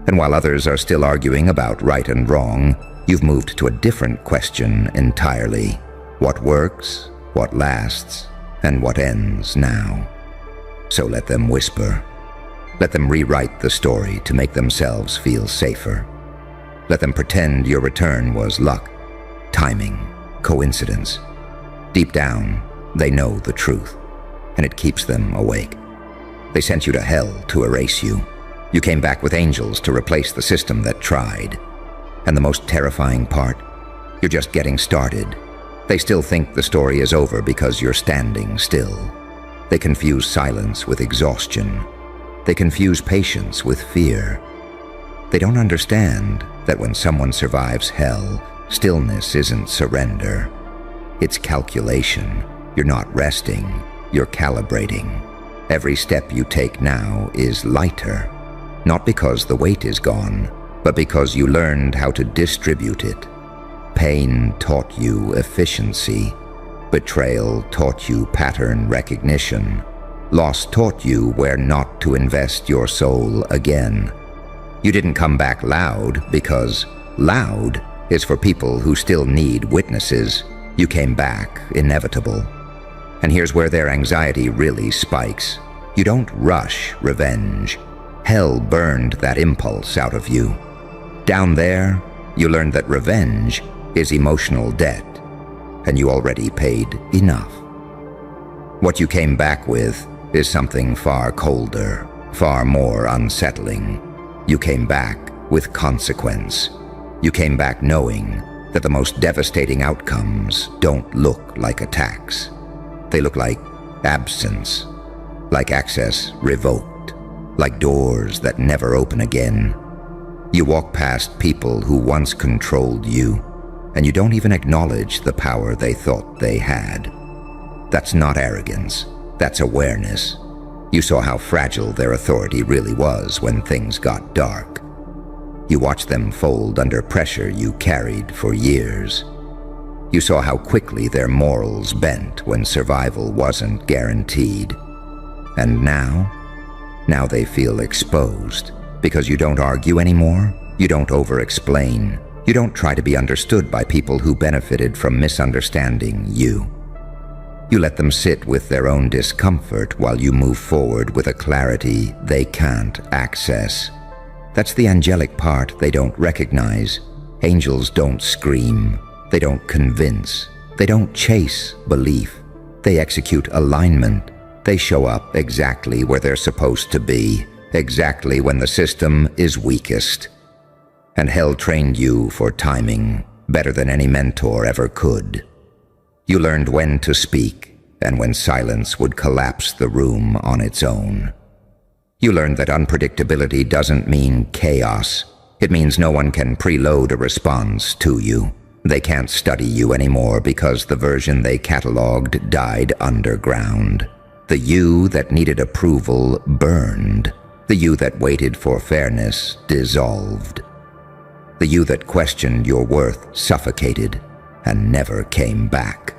And while others are still arguing about right and wrong, you've moved to a different question entirely. What works, what lasts, and what ends now? So let them whisper. Let them rewrite the story to make themselves feel safer. Let them pretend your return was luck, timing, coincidence. Deep down, they know the truth, and it keeps them awake. They sent you to hell to erase you. You came back with angels to replace the system that tried. And the most terrifying part, you're just getting started. They still think the story is over because you're standing still. They confuse silence with exhaustion. They confuse patience with fear. They don't understand that when someone survives hell, stillness isn't surrender. It's calculation. You're not resting, you're calibrating. Every step you take now is lighter, not because the weight is gone, but because you learned how to distribute it. Pain taught you efficiency. Betrayal taught you pattern recognition. Loss taught you where not to invest your soul again. You didn't come back loud because loud is for people who still need witnesses. You came back inevitable. And here's where their anxiety really spikes. You don't rush revenge. Hell burned that impulse out of you. Down there, you learned that revenge is emotional debt, and you already paid enough. What you came back with is something far colder, far more unsettling. You came back with consequence. You came back knowing that the most devastating outcomes don't look like attacks. They look like absence, like access revoked, like doors that never open again. You walk past people who once controlled you, and you don't even acknowledge the power they thought they had. That's not arrogance, that's awareness. You saw how fragile their authority really was when things got dark. You watched them fold under pressure you carried for years. You saw how quickly their morals bent when survival wasn't guaranteed. And now they feel exposed because you don't argue anymore, you don't over-explain, you don't try to be understood by people who benefited from misunderstanding you. You let them sit with their own discomfort while you move forward with a clarity they can't access. That's the angelic part they don't recognize. Angels don't scream, they don't convince, they don't chase belief. They execute alignment. They show up exactly where they're supposed to be, exactly when the system is weakest. And hell trained you for timing better than any mentor ever could. You learned when to speak and when silence would collapse the room on its own. You learned that unpredictability doesn't mean chaos. It means no one can preload a response to you. They can't study you anymore because the version they cataloged died underground. The you that needed approval burned. The you that waited for fairness dissolved. The you that questioned your worth suffocated and never came back.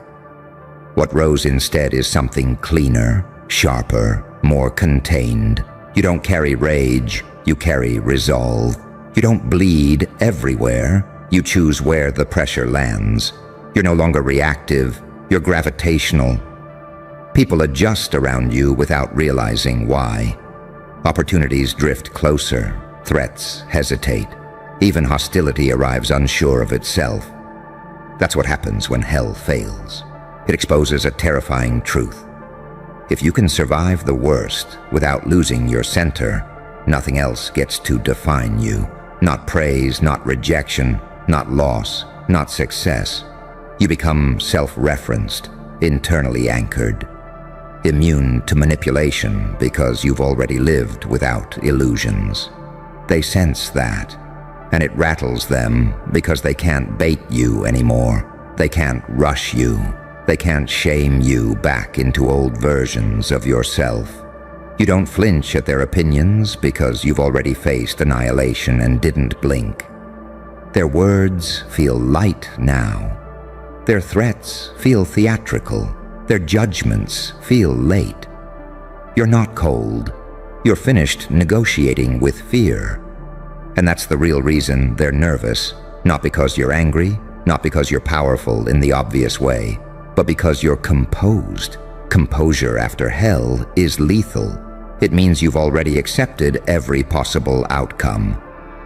What rose instead is something cleaner, sharper, more contained. You don't carry rage, you carry resolve. You don't bleed everywhere, you choose where the pressure lands. You're no longer reactive, you're gravitational. People adjust around you without realizing why. Opportunities drift closer, threats hesitate. Even hostility arrives unsure of itself. That's what happens when hell fails. It exposes a terrifying truth. If you can survive the worst without losing your center, nothing else gets to define you. Not praise, not rejection, not loss, not success. You become self-referenced, internally anchored, immune to manipulation because you've already lived without illusions. They sense that, and it rattles them because they can't bait you anymore. They can't rush you. They can't shame you back into old versions of yourself. You don't flinch at their opinions because you've already faced annihilation and didn't blink. Their words feel light now. Their threats feel theatrical. Their judgments feel late. You're not cold. You're finished negotiating with fear. And that's the real reason they're nervous. Not because you're angry, not because you're powerful in the obvious way, but because you're composed. Composure after hell is lethal. It means you've already accepted every possible outcome.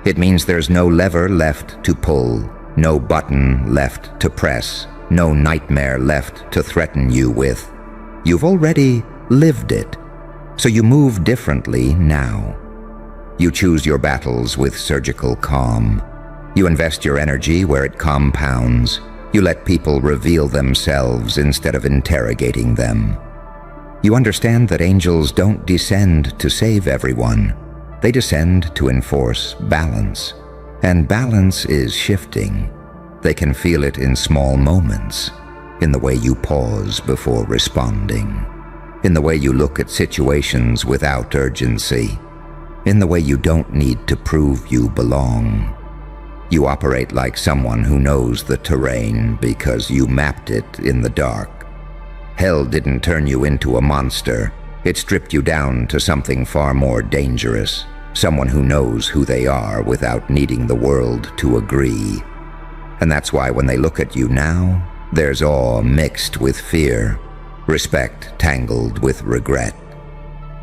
It means there's no lever left to pull, no button left to press, no nightmare left to threaten you with. You've already lived it, so you move differently now. You choose your battles with surgical calm. You invest your energy where it compounds. You let people reveal themselves instead of interrogating them. You understand that angels don't descend to save everyone. They descend to enforce balance. And balance is shifting. They can feel it in small moments, in the way you pause before responding, in the way you look at situations without urgency, in the way you don't need to prove you belong. You operate like someone who knows the terrain because you mapped it in the dark. Hell didn't turn you into a monster. It stripped you down to something far more dangerous, someone who knows who they are without needing the world to agree. And that's why when they look at you now, there's awe mixed with fear, respect tangled with regret.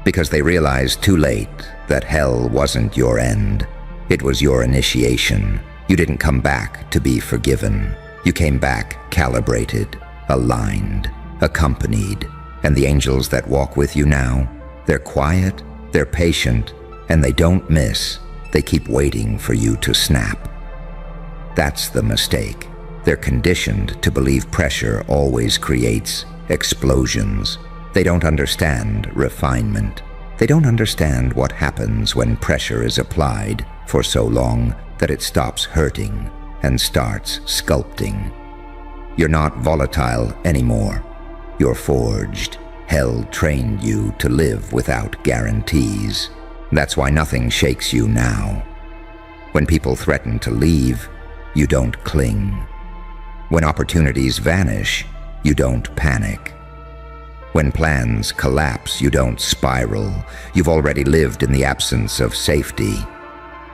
Because they realize too late that hell wasn't your end. It was your initiation. You didn't come back to be forgiven. You came back calibrated, aligned, accompanied. And the angels that walk with you now, they're quiet, they're patient, and they don't miss. They keep waiting for you to snap. That's the mistake. They're conditioned to believe pressure always creates explosions. They don't understand refinement. They don't understand what happens when pressure is applied for so long that it stops hurting and starts sculpting. You're not volatile anymore. You're forged. Hell trained you to live without guarantees. That's why nothing shakes you now. When people threaten to leave, you don't cling. When opportunities vanish, you don't panic. When plans collapse, you don't spiral. You've already lived in the absence of safety.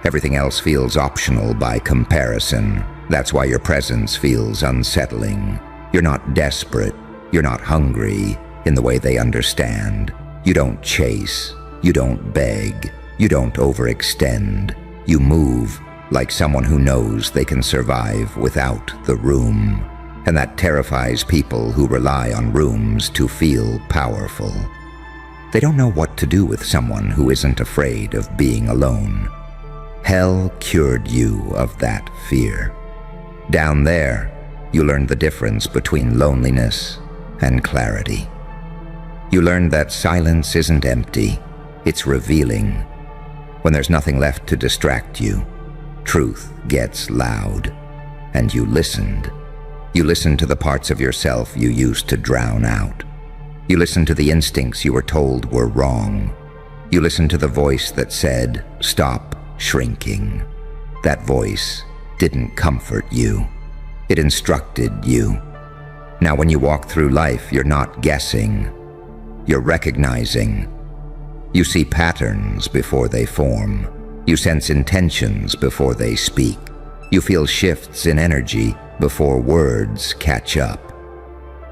Everything else feels optional by comparison. That's why your presence feels unsettling. You're not desperate. You're not hungry in the way they understand. You don't chase. You don't beg. You don't overextend. You move like someone who knows they can survive without the room. And that terrifies people who rely on rooms to feel powerful. They don't know what to do with someone who isn't afraid of being alone. Hell cured you of that fear. Down there, you learned the difference between loneliness and clarity. You learned that silence isn't empty, it's revealing. When there's nothing left to distract you, truth gets loud, and you listened. You listened to the parts of yourself you used to drown out. You listened to the instincts you were told were wrong. You listened to the voice that said, "Stop shrinking." That voice didn't comfort you. It instructed you. Now when you walk through life, you're not guessing. You're recognizing. You see patterns before they form. You sense intentions before they speak. You feel shifts in energy before words catch up.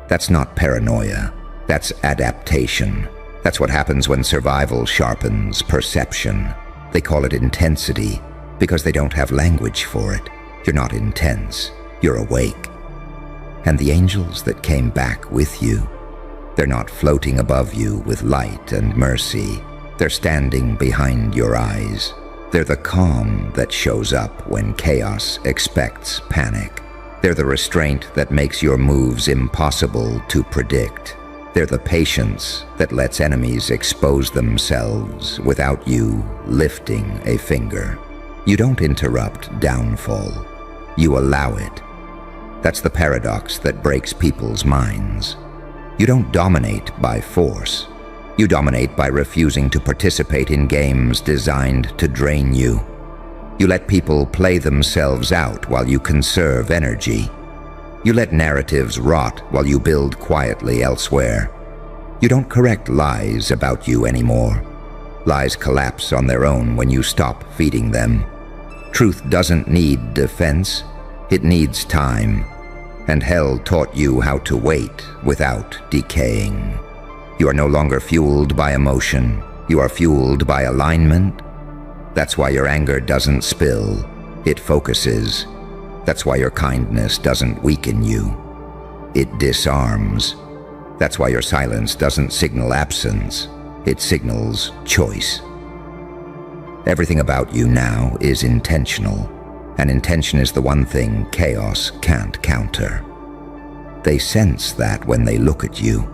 That's not paranoia. That's adaptation. That's what happens when survival sharpens perception. They call it intensity because they don't have language for it. You're not intense. You're awake. And the angels that came back with you, they're not floating above you with light and mercy. They're standing behind your eyes. They're the calm that shows up when chaos expects panic. They're the restraint that makes your moves impossible to predict. They're the patience that lets enemies expose themselves without you lifting a finger. You don't interrupt downfall. You allow it. That's the paradox that breaks people's minds. You don't dominate by force. You dominate by refusing to participate in games designed to drain you. You let people play themselves out while you conserve energy. You let narratives rot while you build quietly elsewhere. You don't correct lies about you anymore. Lies collapse on their own when you stop feeding them. Truth doesn't need defense. It needs time. And hell taught you how to wait without decaying. You are no longer fueled by emotion. You are fueled by alignment. That's why your anger doesn't spill. It focuses. That's why your kindness doesn't weaken you. It disarms. That's why your silence doesn't signal absence. It signals choice. Everything about you now is intentional, and intention is the one thing chaos can't counter. They sense that when they look at you.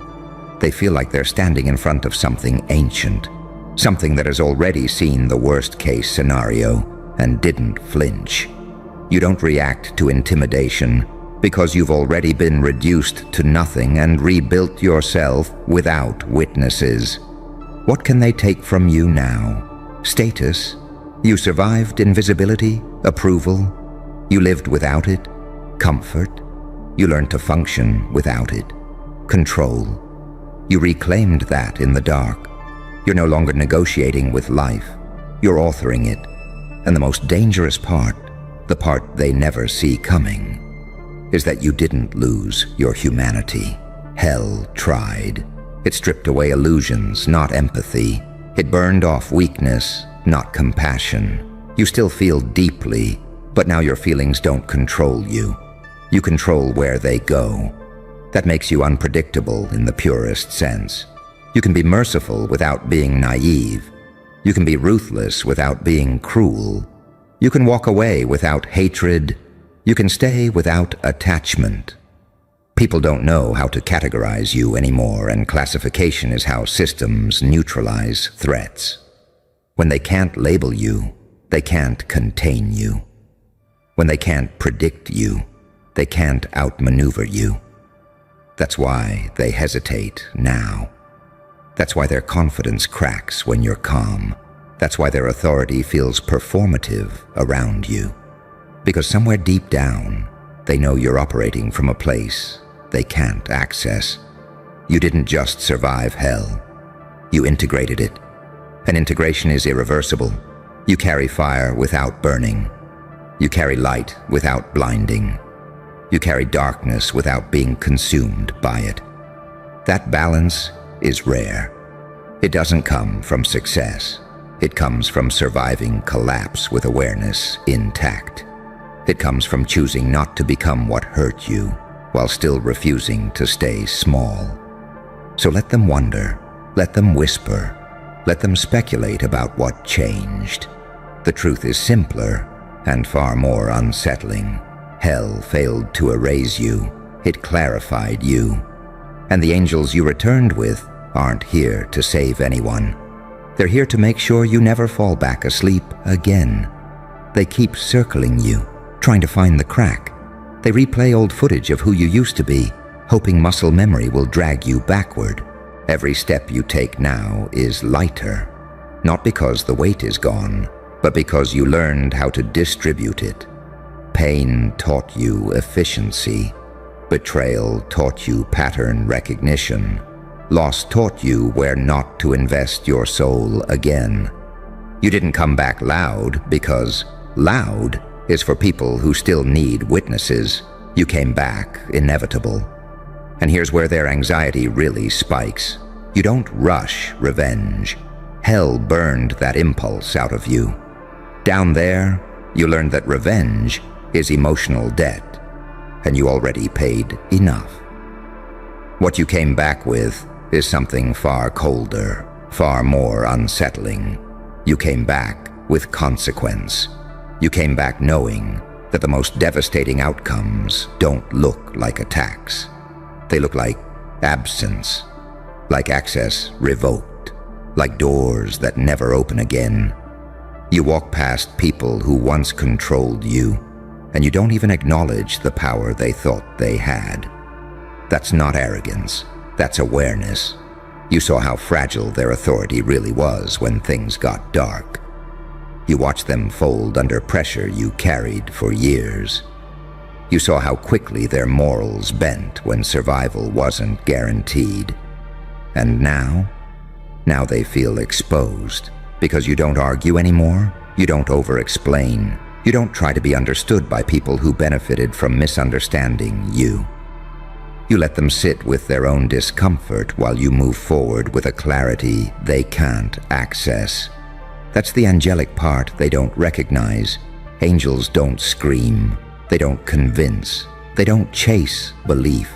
They feel like they're standing in front of something ancient, something that has already seen the worst-case scenario and didn't flinch. You don't react to intimidation because you've already been reduced to nothing and rebuilt yourself without witnesses. What can they take from you now? Status? You survived invisibility? Approval? You lived without it? Comfort? You learned to function without it? Control? You reclaimed that in the dark. You're no longer negotiating with life. You're authoring it. And the most dangerous part, the part they never see coming, is that you didn't lose your humanity. Hell tried. It stripped away illusions, not empathy. It burned off weakness, not compassion. You still feel deeply, but now your feelings don't control you. You control where they go. That makes you unpredictable in the purest sense. You can be merciful without being naive. You can be ruthless without being cruel. You can walk away without hatred. You can stay without attachment. People don't know how to categorize you anymore, and classification is how systems neutralize threats. When they can't label you, they can't contain you. When they can't predict you, they can't outmaneuver you. That's why they hesitate now. That's why their confidence cracks when you're calm. That's why their authority feels performative around you. Because somewhere deep down, they know you're operating from a place they can't access. You didn't just survive hell. You integrated it. And integration is irreversible. You carry fire without burning. You carry light without blinding. You carry darkness without being consumed by it. That balance is rare. It doesn't come from success. It comes from surviving collapse with awareness intact. It comes from choosing not to become what hurt you while still refusing to stay small. So let them wonder, let them whisper, let them speculate about what changed. The truth is simpler and far more unsettling. Hell failed to erase you. It clarified you. And the angels you returned with aren't here to save anyone. They're here to make sure you never fall back asleep again. They keep circling you, trying to find the crack. They replay old footage of who you used to be, hoping muscle memory will drag you backward. Every step you take now is lighter, not because the weight is gone, but because you learned how to distribute it. Pain taught you efficiency. Betrayal taught you pattern recognition. Loss taught you where not to invest your soul again. You didn't come back loud because loud is for people who still need witnesses. You came back inevitable. And here's where their anxiety really spikes. You don't rush revenge. Hell burned that impulse out of you. Down there, you learned that revenge is emotional debt, and you already paid enough. What you came back with is something far colder, far more unsettling. You came back with consequence. You came back knowing that the most devastating outcomes don't look like attacks. They look like absence, like access revoked, like doors that never open again. You walk past people who once controlled you, and you don't even acknowledge the power they thought they had. That's not arrogance, that's awareness. You saw how fragile their authority really was when things got dark. You watched them fold under pressure you carried for years. You saw how quickly their morals bent when survival wasn't guaranteed. And now they feel exposed because you don't argue anymore, you don't over-explain, you don't try to be understood by people who benefited from misunderstanding you. You let them sit with their own discomfort while you move forward with a clarity they can't access. That's the angelic part they don't recognize. Angels don't scream. They don't convince. They don't chase belief.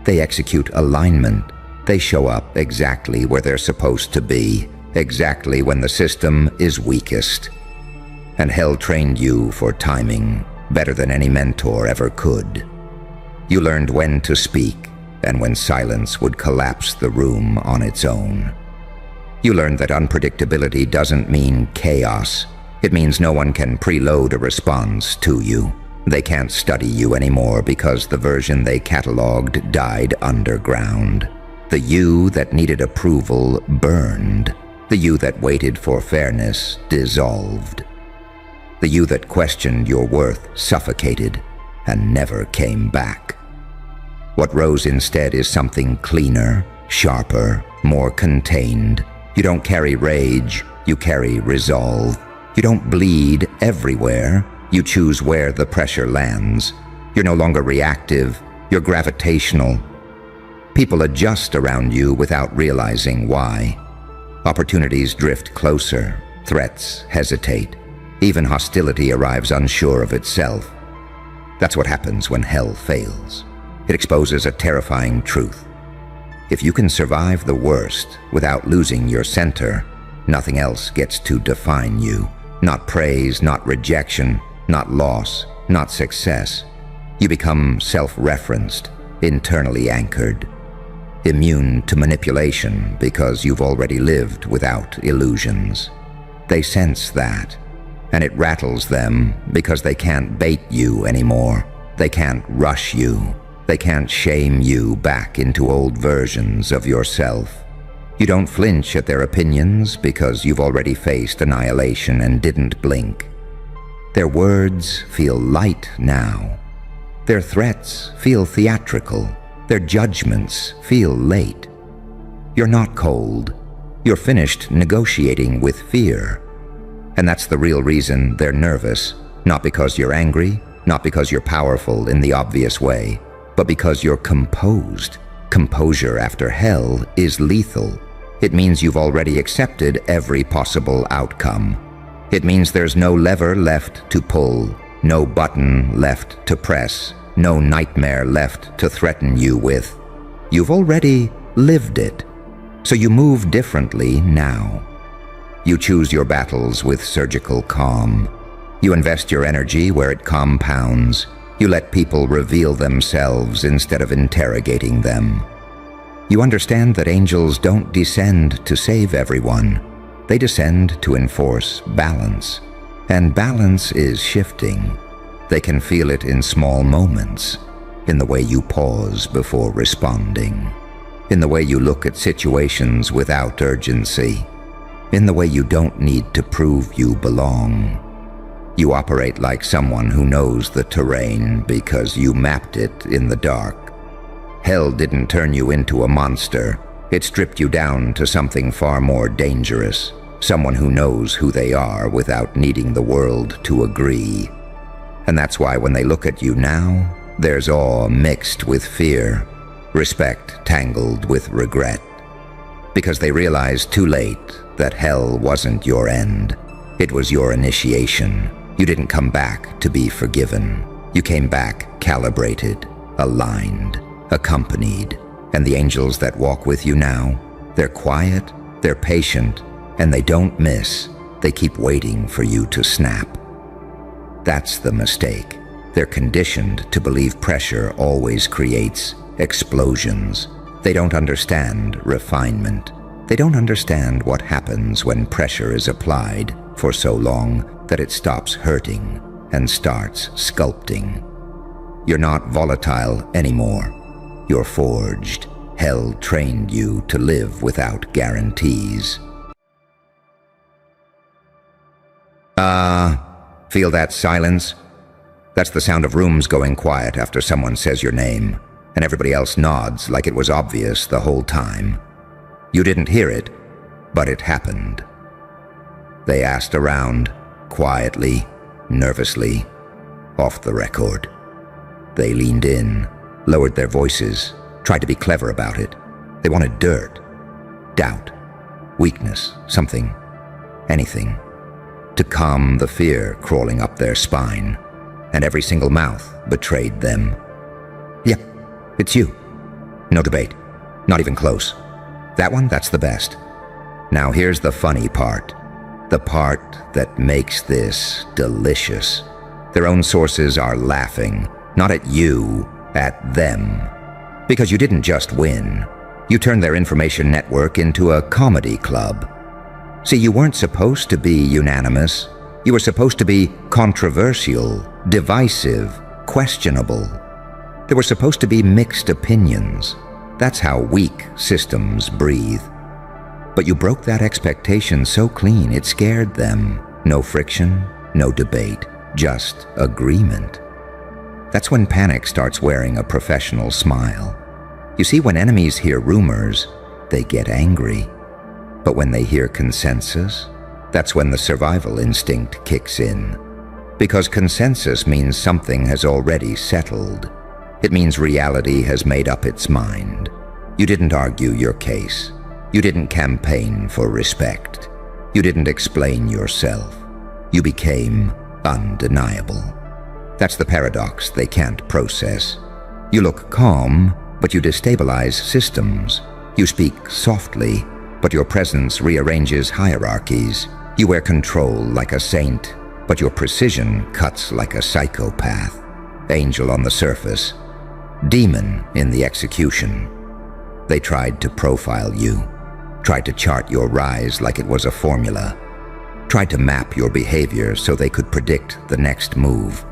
They execute alignment. They show up exactly where they're supposed to be, exactly when the system is weakest. And hell trained you for timing better than any mentor ever could. You learned when to speak and when silence would collapse the room on its own. You learned that unpredictability doesn't mean chaos. It means no one can preload a response to you. They can't study you anymore because the version they cataloged died underground. The you that needed approval burned. The you that waited for fairness dissolved. The you that questioned your worth suffocated and never came back. What rose instead is something cleaner, sharper, more contained. You don't carry rage, you carry resolve. You don't bleed everywhere, you choose where the pressure lands. You're no longer reactive, you're gravitational. People adjust around you without realizing why. Opportunities drift closer, threats hesitate. Even hostility arrives unsure of itself. That's what happens when hell fails. It exposes a terrifying truth. If you can survive the worst without losing your center, Nothing else gets to define you. Not praise, not rejection, not loss, not success. You become self-referenced, internally anchored, immune to manipulation because you've already lived without illusions. They sense that, and it rattles them because they can't bait you anymore. They can't rush you. They can't shame you back into old versions of yourself. You don't flinch at their opinions because you've already faced annihilation and didn't blink. Their words feel light now. Their threats feel theatrical. Their judgments feel late. You're not cold. You're finished negotiating with fear. And that's the real reason they're nervous. Not because you're angry, not because you're powerful in the obvious way, but because you're composed. Composure after hell is lethal. It means you've already accepted every possible outcome. It means there's no lever left to pull, no button left to press, no nightmare left to threaten you with. You've already lived it, so you move differently now. You choose your battles with surgical calm. You invest your energy where it compounds. You let people reveal themselves instead of interrogating them. You understand that angels don't descend to save everyone. They descend to enforce balance. And balance is shifting. They can feel it in small moments, in the way you pause before responding, in the way you look at situations without urgency, in the way you don't need to prove you belong. You operate like someone who knows the terrain because you mapped it in the dark. Hell didn't turn you into a monster. It stripped you down to something far more dangerous, someone who knows who they are without needing the world to agree. And that's why when they look at you now, there's awe mixed with fear, respect tangled with regret. Because they realize too late that hell wasn't your end. It was your initiation. You didn't come back to be forgiven. You came back calibrated, aligned, accompanied. And the angels that walk with you now, they're quiet, they're patient, and they don't miss. They keep waiting for you to snap. That's the mistake. They're conditioned to believe pressure always creates explosions. They don't understand refinement. They don't understand what happens when pressure is applied for so long that it stops hurting and starts sculpting. You're not volatile anymore. You're forged. Hell trained you to live without guarantees. Feel that silence? That's the sound of rooms going quiet after someone says your name, and everybody else nods like it was obvious the whole time. You didn't hear it, but it happened. They asked around, quietly, nervously, off the record. They leaned in, lowered their voices, tried to be clever about it. They wanted dirt, doubt, weakness, something, anything, to calm the fear crawling up their spine, and every single mouth betrayed them. Yep, it's you. No debate, not even close. That one, that's the best. Now here's the funny part, the part that makes this delicious. Their own sources are laughing, not at you, at them. Because you didn't just win. You turned their information network into a comedy club. See, you weren't supposed to be unanimous. You were supposed to be controversial, divisive, questionable. There were supposed to be mixed opinions. That's how weak systems breathe. But you broke that expectation so clean it scared them. No friction, no debate, just agreement. That's when panic starts wearing a professional smile. You see, when enemies hear rumors, they get angry. But when they hear consensus, that's when the survival instinct kicks in. Because consensus means something has already settled. It means reality has made up its mind. You didn't argue your case. You didn't campaign for respect. You didn't explain yourself. You became undeniable. That's the paradox they can't process. You look calm, but you destabilize systems. You speak softly, but your presence rearranges hierarchies. You wear control like a saint, but your precision cuts like a psychopath. Angel on the surface, demon in the execution. They tried to profile you, tried to chart your rise like it was a formula, tried to map your behavior so they could predict the next move.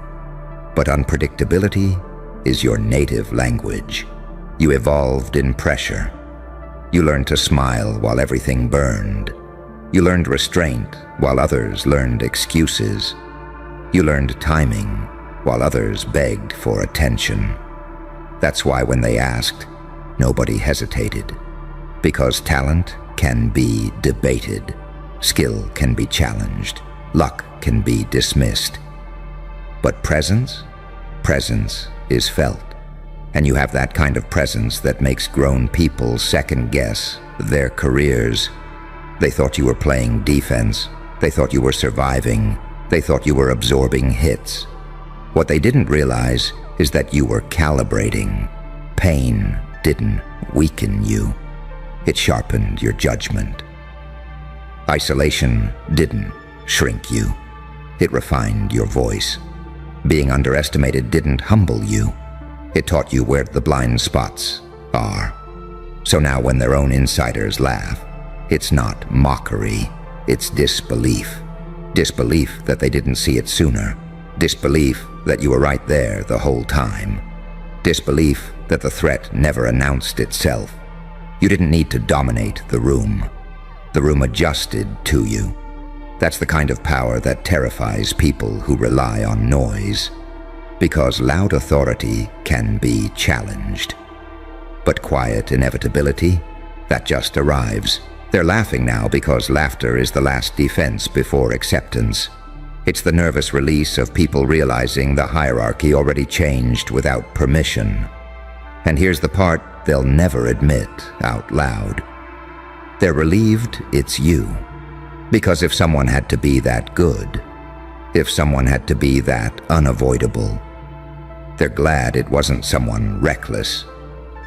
But unpredictability is your native language. You evolved in pressure. You learned to smile while everything burned. You learned restraint while others learned excuses. You learned timing while others begged for attention. That's why when they asked, nobody hesitated. Because talent can be debated. Skill can be challenged. Luck can be dismissed. But presence is felt. And you have that kind of presence that makes grown people second-guess their careers. They thought you were playing defense. They thought you were surviving. They thought you were absorbing hits. What they didn't realize is that you were calibrating. Pain didn't weaken you. It sharpened your judgment. Isolation didn't shrink you. It refined your voice. Being underestimated didn't humble you. It taught you where the blind spots are. So now when their own insiders laugh, it's not mockery, it's disbelief. Disbelief that they didn't see it sooner. Disbelief that you were right there the whole time. Disbelief that the threat never announced itself. You didn't need to dominate the room. The room adjusted to you. That's the kind of power that terrifies people who rely on noise. Because loud authority can be challenged. But quiet inevitability, that just arrives. They're laughing now because laughter is the last defense before acceptance. It's the nervous release of people realizing the hierarchy already changed without permission. And here's the part they'll never admit out loud. They're relieved it's you. Because if someone had to be that good, if someone had to be that unavoidable, they're glad it wasn't someone reckless.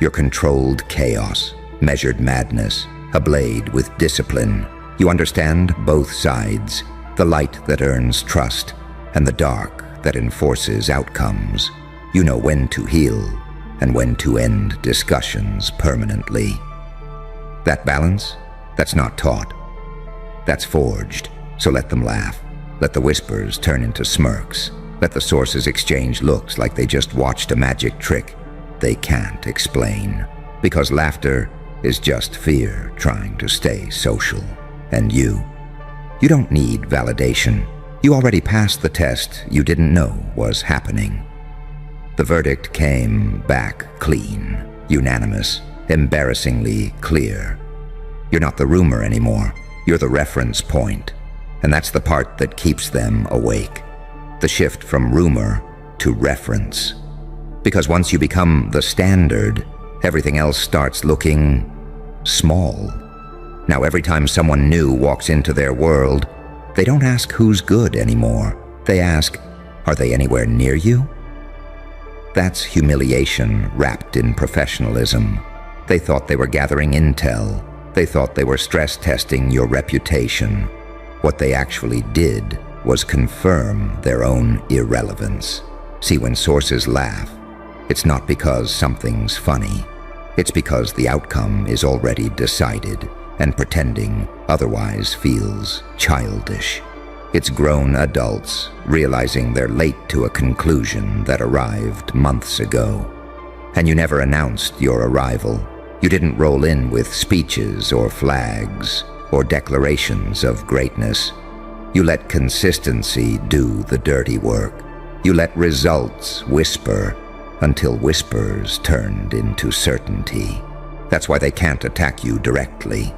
Your controlled chaos, measured madness, a blade with discipline. You understand both sides, the light that earns trust and the dark that enforces outcomes. You know when to heal and when to end discussions permanently. That balance, that's not taught. That's forged, so let them laugh. Let the whispers turn into smirks. Let the sources exchange looks like they just watched a magic trick they can't explain. Because laughter is just fear trying to stay social. And you don't need validation. You already passed the test you didn't know was happening. The verdict came back clean, unanimous, embarrassingly clear. You're not the rumor anymore. You're the reference point. And that's the part that keeps them awake. The shift from rumor to reference. Because once you become the standard, everything else starts looking small. Now every time someone new walks into their world, they don't ask who's good anymore. They ask, are they anywhere near you? That's humiliation wrapped in professionalism. They thought they were gathering intel. They thought they were stress testing your reputation. What they actually did was confirm their own irrelevance. See, when sources laugh, it's not because something's funny. It's because the outcome is already decided, and pretending otherwise feels childish. It's grown adults realizing they're late to a conclusion that arrived months ago. And you never announced your arrival. You didn't roll in with speeches or flags or declarations of greatness. You let consistency do the dirty work. You let results whisper until whispers turned into certainty. That's why they can't attack you directly.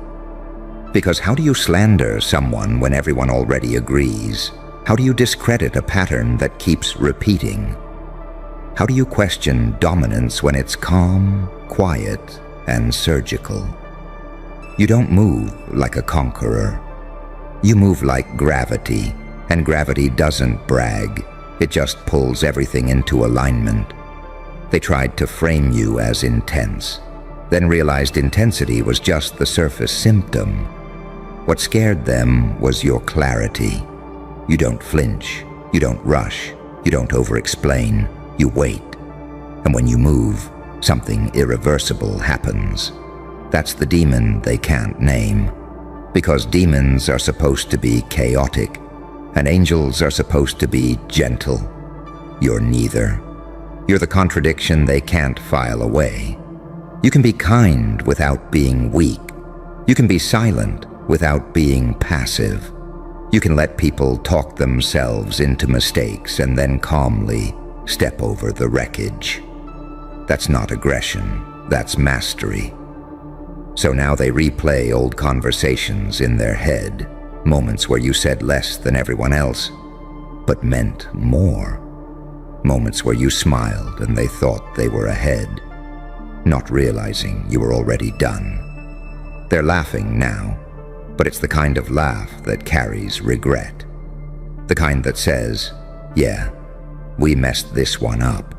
Because how do you slander someone when everyone already agrees? How do you discredit a pattern that keeps repeating? How do you question dominance when it's calm, quiet, and surgical? You don't move like a conqueror. You move like gravity, and gravity doesn't brag. It just pulls everything into alignment. They tried to frame you as intense. then realized intensity was just the surface symptom. What scared them was your clarity. You don't flinch, you don't rush, you don't over-explain, you wait. And when you move, something irreversible happens. That's the demon they can't name. Because demons are supposed to be chaotic, and angels are supposed to be gentle. You're neither. You're the contradiction they can't file away. You can be kind without being weak. You can be silent without being passive. You can let people talk themselves into mistakes and then calmly step over the wreckage. That's not aggression, that's mastery. So now they replay old conversations in their head, moments where you said less than everyone else, but meant more. Moments where you smiled and they thought they were ahead, not realizing you were already done. They're laughing now, but it's the kind of laugh that carries regret. The kind that says, yeah, we messed this one up.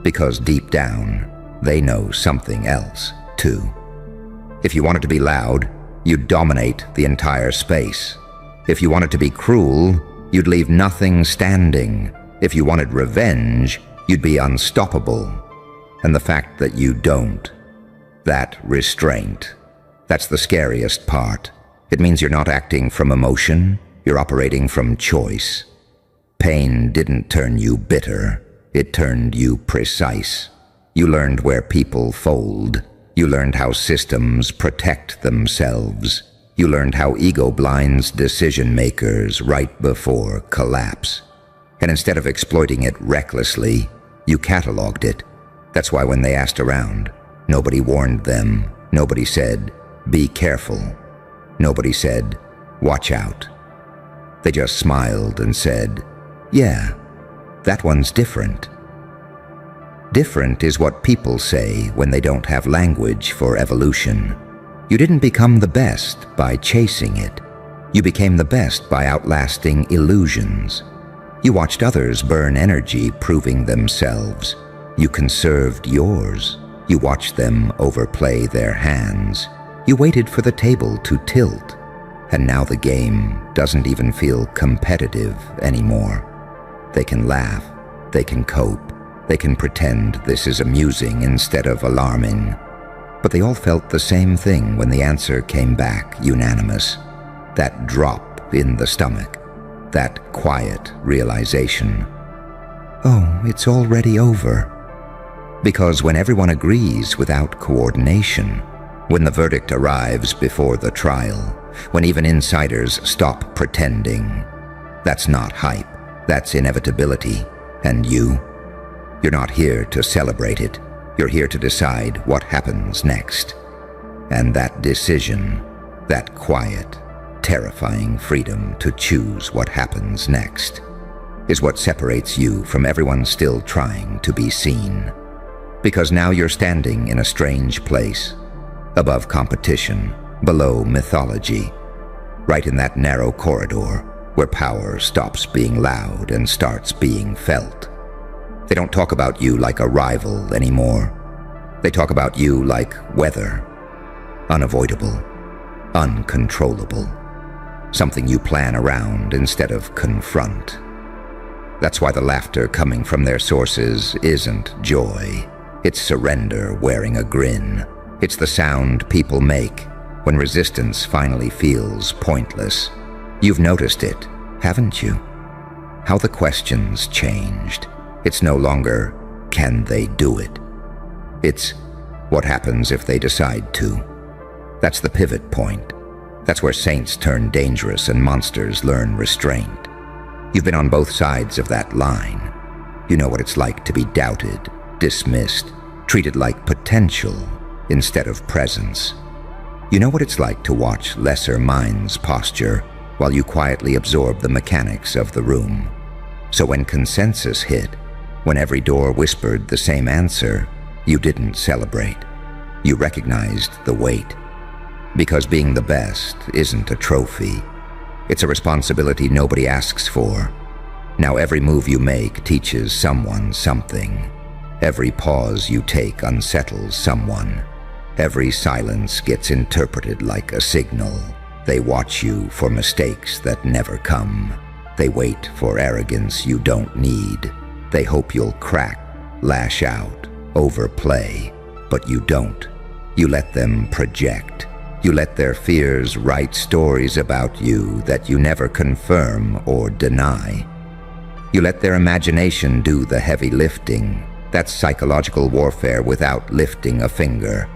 Because deep down, they know something else, too. If you wanted to be loud, you'd dominate the entire space. If you wanted to be cruel, you'd leave nothing standing. If you wanted revenge, you'd be unstoppable. And the fact that you don't, that restraint, that's the scariest part. It means you're not acting from emotion, you're operating from choice. Pain didn't turn you bitter, it turned you precise. You learned where people fold. You learned how systems protect themselves. You learned how ego blinds decision makers right before collapse. And instead of exploiting it recklessly, you cataloged it. That's why when they asked around, nobody warned them. Nobody said, be careful. Nobody said, watch out. They just smiled and said, yeah, that one's different. Different is what people say when they don't have language for evolution. You didn't become the best by chasing it. You became the best by outlasting illusions. You watched others burn energy proving themselves. You conserved yours. You watched them overplay their hands. You waited for the table to tilt. And now the game doesn't even feel competitive anymore. They can laugh. They can cope. They can pretend this is amusing instead of alarming. But they all felt the same thing when the answer came back unanimous. That drop in the stomach. That quiet realization. Oh, it's already over. Because when everyone agrees without coordination, when the verdict arrives before the trial, when even insiders stop pretending, that's not hype, that's inevitability. And you're not here to celebrate it. You're here to decide what happens next. And that decision, that quiet, terrifying freedom to choose what happens next, is what separates you from everyone still trying to be seen. Because now you're standing in a strange place, above competition, below mythology, right in that narrow corridor where power stops being loud and starts being felt. They don't talk about you like a rival anymore. They talk about you like weather, unavoidable, uncontrollable, something you plan around instead of confront. That's why the laughter coming from their sources isn't joy. It's surrender wearing a grin. It's the sound people make when resistance finally feels pointless. You've noticed it, haven't you? How the questions changed. It's no longer, can they do it? It's, what happens if they decide to? That's the pivot point. That's where saints turn dangerous and monsters learn restraint. You've been on both sides of that line. You know what it's like to be doubted, dismissed, treated like potential instead of presence. You know what it's like to watch lesser minds posture while you quietly absorb the mechanics of the room. So when consensus hit, when every door whispered the same answer, you didn't celebrate. You recognized the weight. Because being the best isn't a trophy. It's a responsibility nobody asks for. Now every move you make teaches someone something. Every pause you take unsettles someone. Every silence gets interpreted like a signal. They watch you for mistakes that never come. They wait for arrogance you don't need. They hope you'll crack, lash out, overplay, but you don't. You let them project. You let their fears write stories about you that you never confirm or deny. You let their imagination do the heavy lifting. That's psychological warfare without lifting a finger.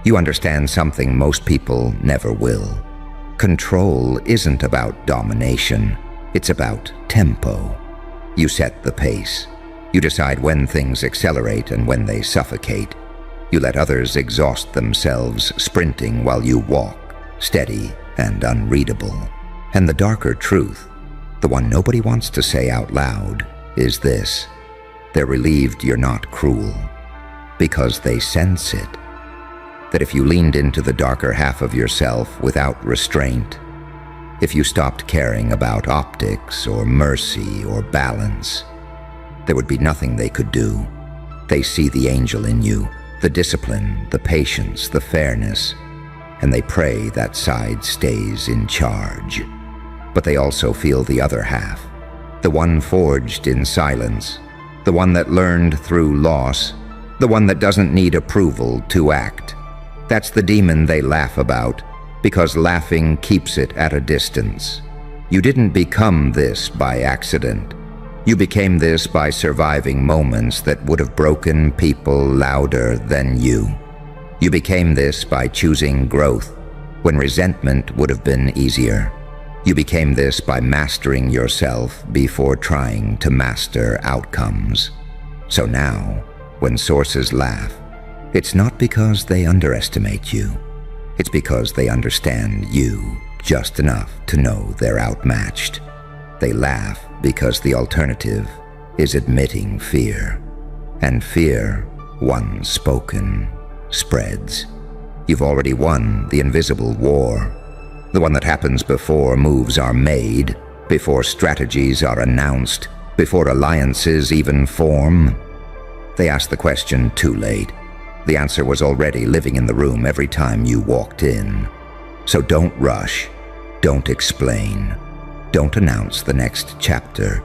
You understand something most people never will. Control isn't about domination. It's about tempo. You set the pace. You decide when things accelerate and when they suffocate. You let others exhaust themselves sprinting while you walk, steady and unreadable. And the darker truth, the one nobody wants to say out loud, is this: they're relieved you're not cruel, because they sense it. That if you leaned into the darker half of yourself without restraint, if you stopped caring about optics or mercy or balance, there would be nothing they could do. They see the angel in you, the discipline, the patience, the fairness, and they pray that side stays in charge. But they also feel the other half, the one forged in silence, the one that learned through loss, the one that doesn't need approval to act. That's the demon they laugh about, because laughing keeps it at a distance. You didn't become this by accident. You became this by surviving moments that would have broken people louder than you. You became this by choosing growth when resentment would have been easier. You became this by mastering yourself before trying to master outcomes. So now, when sources laugh, it's not because they underestimate you. It's because they understand you just enough to know they're outmatched. They laugh because the alternative is admitting fear. And fear, once spoken, spreads. You've already won the invisible war. The one that happens before moves are made, before strategies are announced, before alliances even form. They asked the question too late. The answer was already living in the room every time you walked in. So don't rush, don't explain, don't announce the next chapter.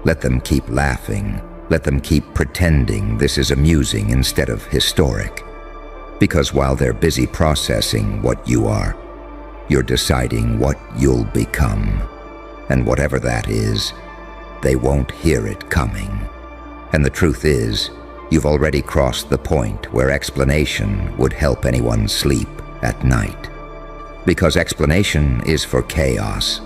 Let them keep laughing, let them keep pretending this is amusing instead of historic. Because while they're busy processing what you are, you're deciding what you'll become. And whatever that is, they won't hear it coming. And the truth is, you've already crossed the point where explanation would help anyone sleep at night. Because explanation is for chaos,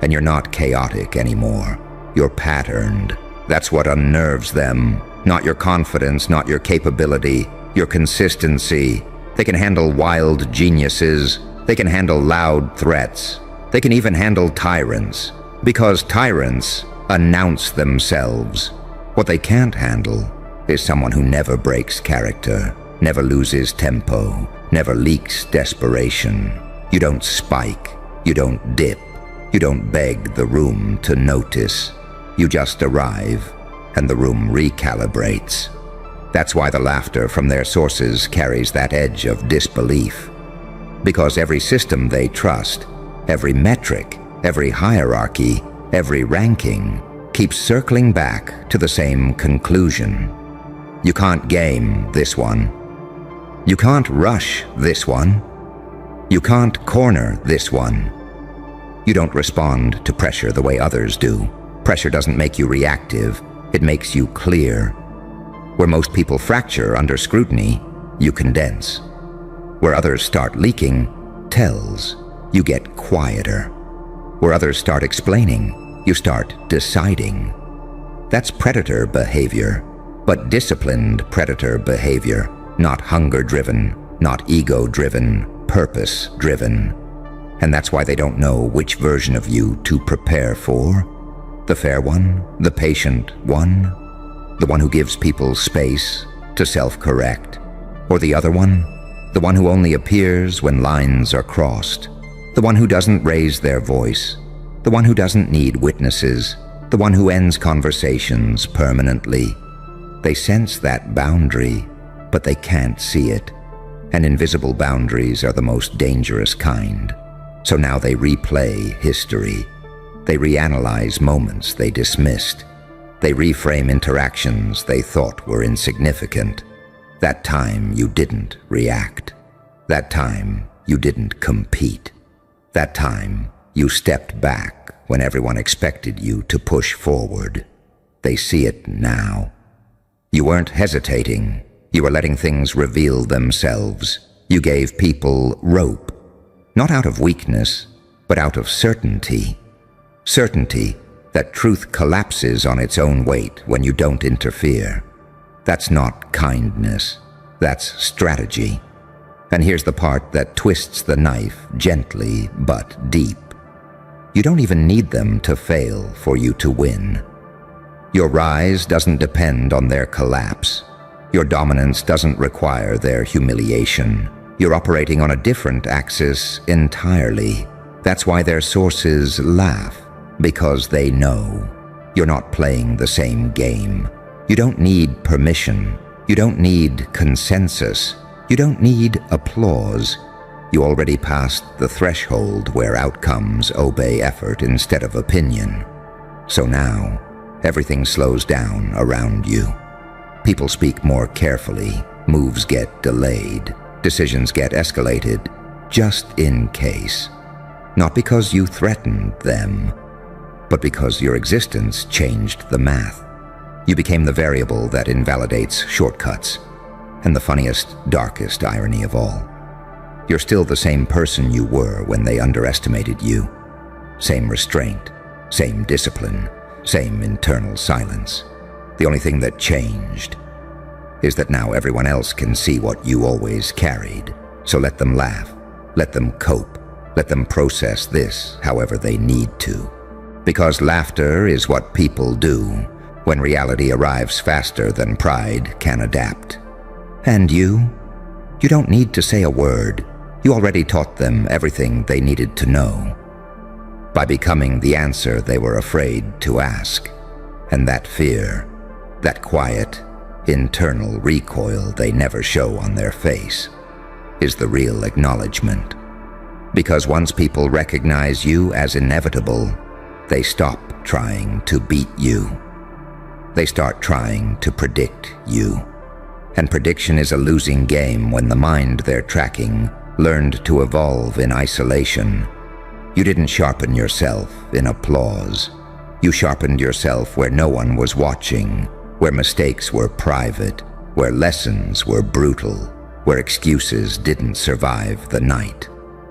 and you're not chaotic anymore. You're patterned. That's what unnerves them. Not your confidence, not your capability, your consistency. They can handle wild geniuses. They can handle loud threats. They can even handle tyrants. Because tyrants announce themselves. What they can't handle is someone who never breaks character, never loses tempo, never leaks desperation. You don't spike, you don't dip, you don't beg the room to notice. You just arrive, and the room recalibrates. That's why the laughter from their sources carries that edge of disbelief. Because every system they trust, every metric, every hierarchy, every ranking, keeps circling back to the same conclusion. You can't game this one. You can't rush this one. You can't corner this one. You don't respond to pressure the way others do. Pressure doesn't make you reactive, it makes you clear. Where most people fracture under scrutiny, you condense. Where others start leaking tells, you get quieter. Where others start explaining, you start deciding. That's predator behavior, but disciplined predator behavior, not hunger-driven, not ego-driven, purpose-driven. And that's why they don't know which version of you to prepare for. The fair one, the patient one, the one who gives people space to self-correct, or the other one, the one who only appears when lines are crossed, the one who doesn't raise their voice, the one who doesn't need witnesses, the one who ends conversations permanently. They sense that boundary, but they can't see it. And invisible boundaries are the most dangerous kind. So now they replay history. They reanalyze moments they dismissed. They reframe interactions they thought were insignificant. That time you didn't react. That time you didn't compete. That time you stepped back when everyone expected you to push forward. They see it now. You weren't hesitating. You were letting things reveal themselves. You gave people rope, not out of weakness, but out of certainty. Certainty that truth collapses on its own weight when you don't interfere. That's not kindness. That's strategy. And here's the part that twists the knife gently but deep. You don't even need them to fail for you to win. Your rise doesn't depend on their collapse. Your dominance doesn't require their humiliation. You're operating on a different axis entirely. That's why their sources laugh, because they know you're not playing the same game. You don't need permission. You don't need consensus. You don't need applause. You already passed the threshold where outcomes obey effort instead of opinion. So now, everything slows down around you. People speak more carefully, moves get delayed, decisions get escalated, just in case. Not because you threatened them, but because your existence changed the math. You became the variable that invalidates shortcuts. And the funniest, darkest irony of all, you're still the same person you were when they underestimated you. Same restraint, same discipline, same internal silence. The only thing that changed is that now everyone else can see what you always carried. So let them laugh, let them cope, let them process this however they need to. Because laughter is what people do when reality arrives faster than pride can adapt. And you don't need to say a word. You already taught them everything they needed to know by becoming the answer they were afraid to ask. And that fear, that quiet, internal recoil they never show on their face, is the real acknowledgement. Because once people recognize you as inevitable, they stop trying to beat you. They start trying to predict you. And prediction is a losing game when the mind they're tracking learned to evolve in isolation. You didn't sharpen yourself in applause. You sharpened yourself where no one was watching, where mistakes were private, where lessons were brutal, where excuses didn't survive the night.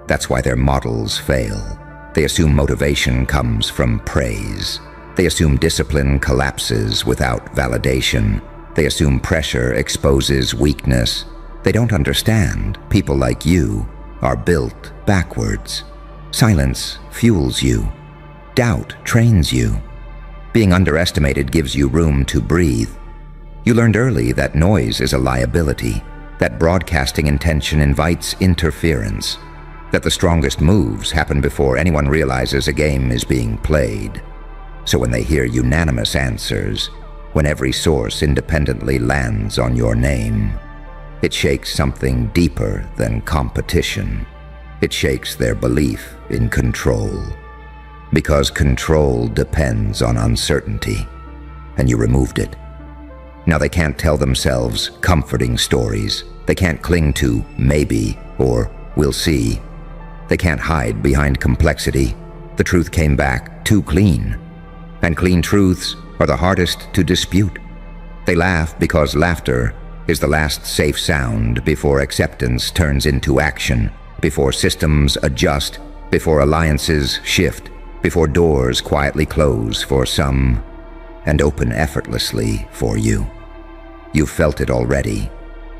That's why their models fail. They assume motivation comes from praise. They assume discipline collapses without validation. They assume pressure exposes weakness. They don't understand people like you are built backwards. Silence fuels you. Doubt trains you. Being underestimated gives you room to breathe. You learned early that noise is a liability, that broadcasting intention invites interference, that the strongest moves happen before anyone realizes a game is being played. So when they hear unanimous answers, when every source independently lands on your name, it shakes something deeper than competition. It shakes their belief in control. Because control depends on uncertainty, and you removed it. Now they can't tell themselves comforting stories. They can't cling to maybe or we'll see. They can't hide behind complexity. The truth came back too clean. And clean truths are the hardest to dispute. They laugh because laughter is the last safe sound before acceptance turns into action, before systems adjust, before alliances shift, before doors quietly close for some and open effortlessly for you. You've felt it already,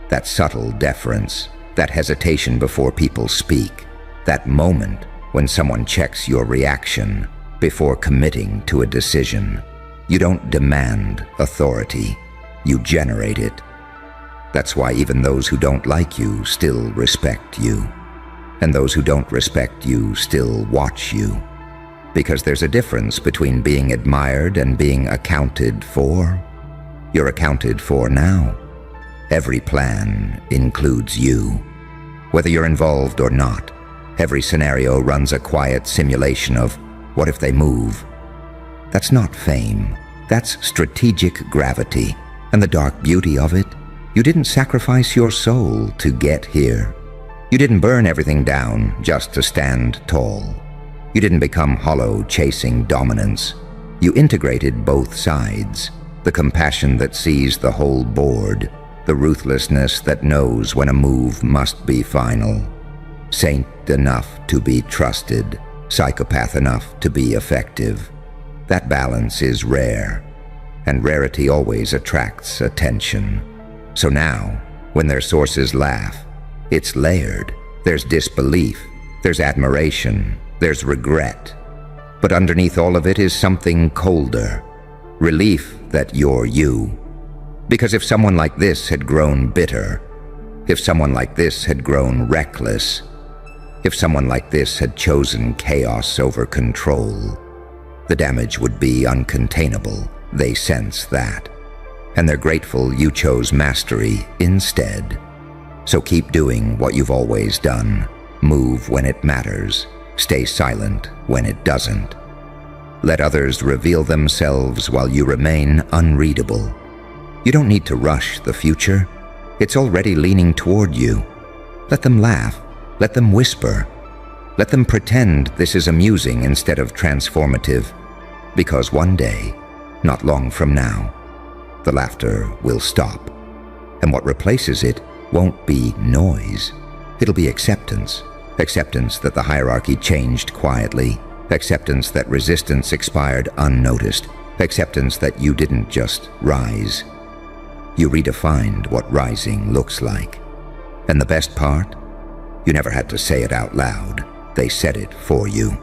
that subtle deference, that hesitation before people speak, that moment when someone checks your reaction before committing to a decision. You don't demand authority, you generate it. That's why even those who don't like you still respect you, and those who don't respect you still watch you. Because there's a difference between being admired and being accounted for. You're accounted for now. Every plan includes you. Whether you're involved or not, every scenario runs a quiet simulation of what if they move. That's not fame. That's strategic gravity. And the dark beauty of it, you didn't sacrifice your soul to get here. You didn't burn everything down just to stand tall. You didn't become hollow chasing dominance. You integrated both sides. The compassion that sees the whole board, the ruthlessness that knows when a move must be final. Saint enough to be trusted, psychopath enough to be effective. That balance is rare, and rarity always attracts attention. So now, when their sources laugh, it's layered. There's disbelief, there's admiration, there's regret. But underneath all of it is something colder. Relief that you're you. Because if someone like this had grown bitter, if someone like this had grown reckless, if someone like this had chosen chaos over control, the damage would be uncontainable. They sense that. And they're grateful you chose mastery instead. So keep doing what you've always done. Move when it matters. Stay silent when it doesn't. Let others reveal themselves while you remain unreadable. You don't need to rush the future. It's already leaning toward you. Let them laugh. Let them whisper. Let them pretend this is amusing instead of transformative. Because one day, not long from now, the laughter will stop. And what replaces it won't be noise. It'll be acceptance. Acceptance that the hierarchy changed quietly. Acceptance that resistance expired unnoticed. Acceptance that you didn't just rise. You redefined what rising looks like. And the best part? You never had to say it out loud. They said it for you.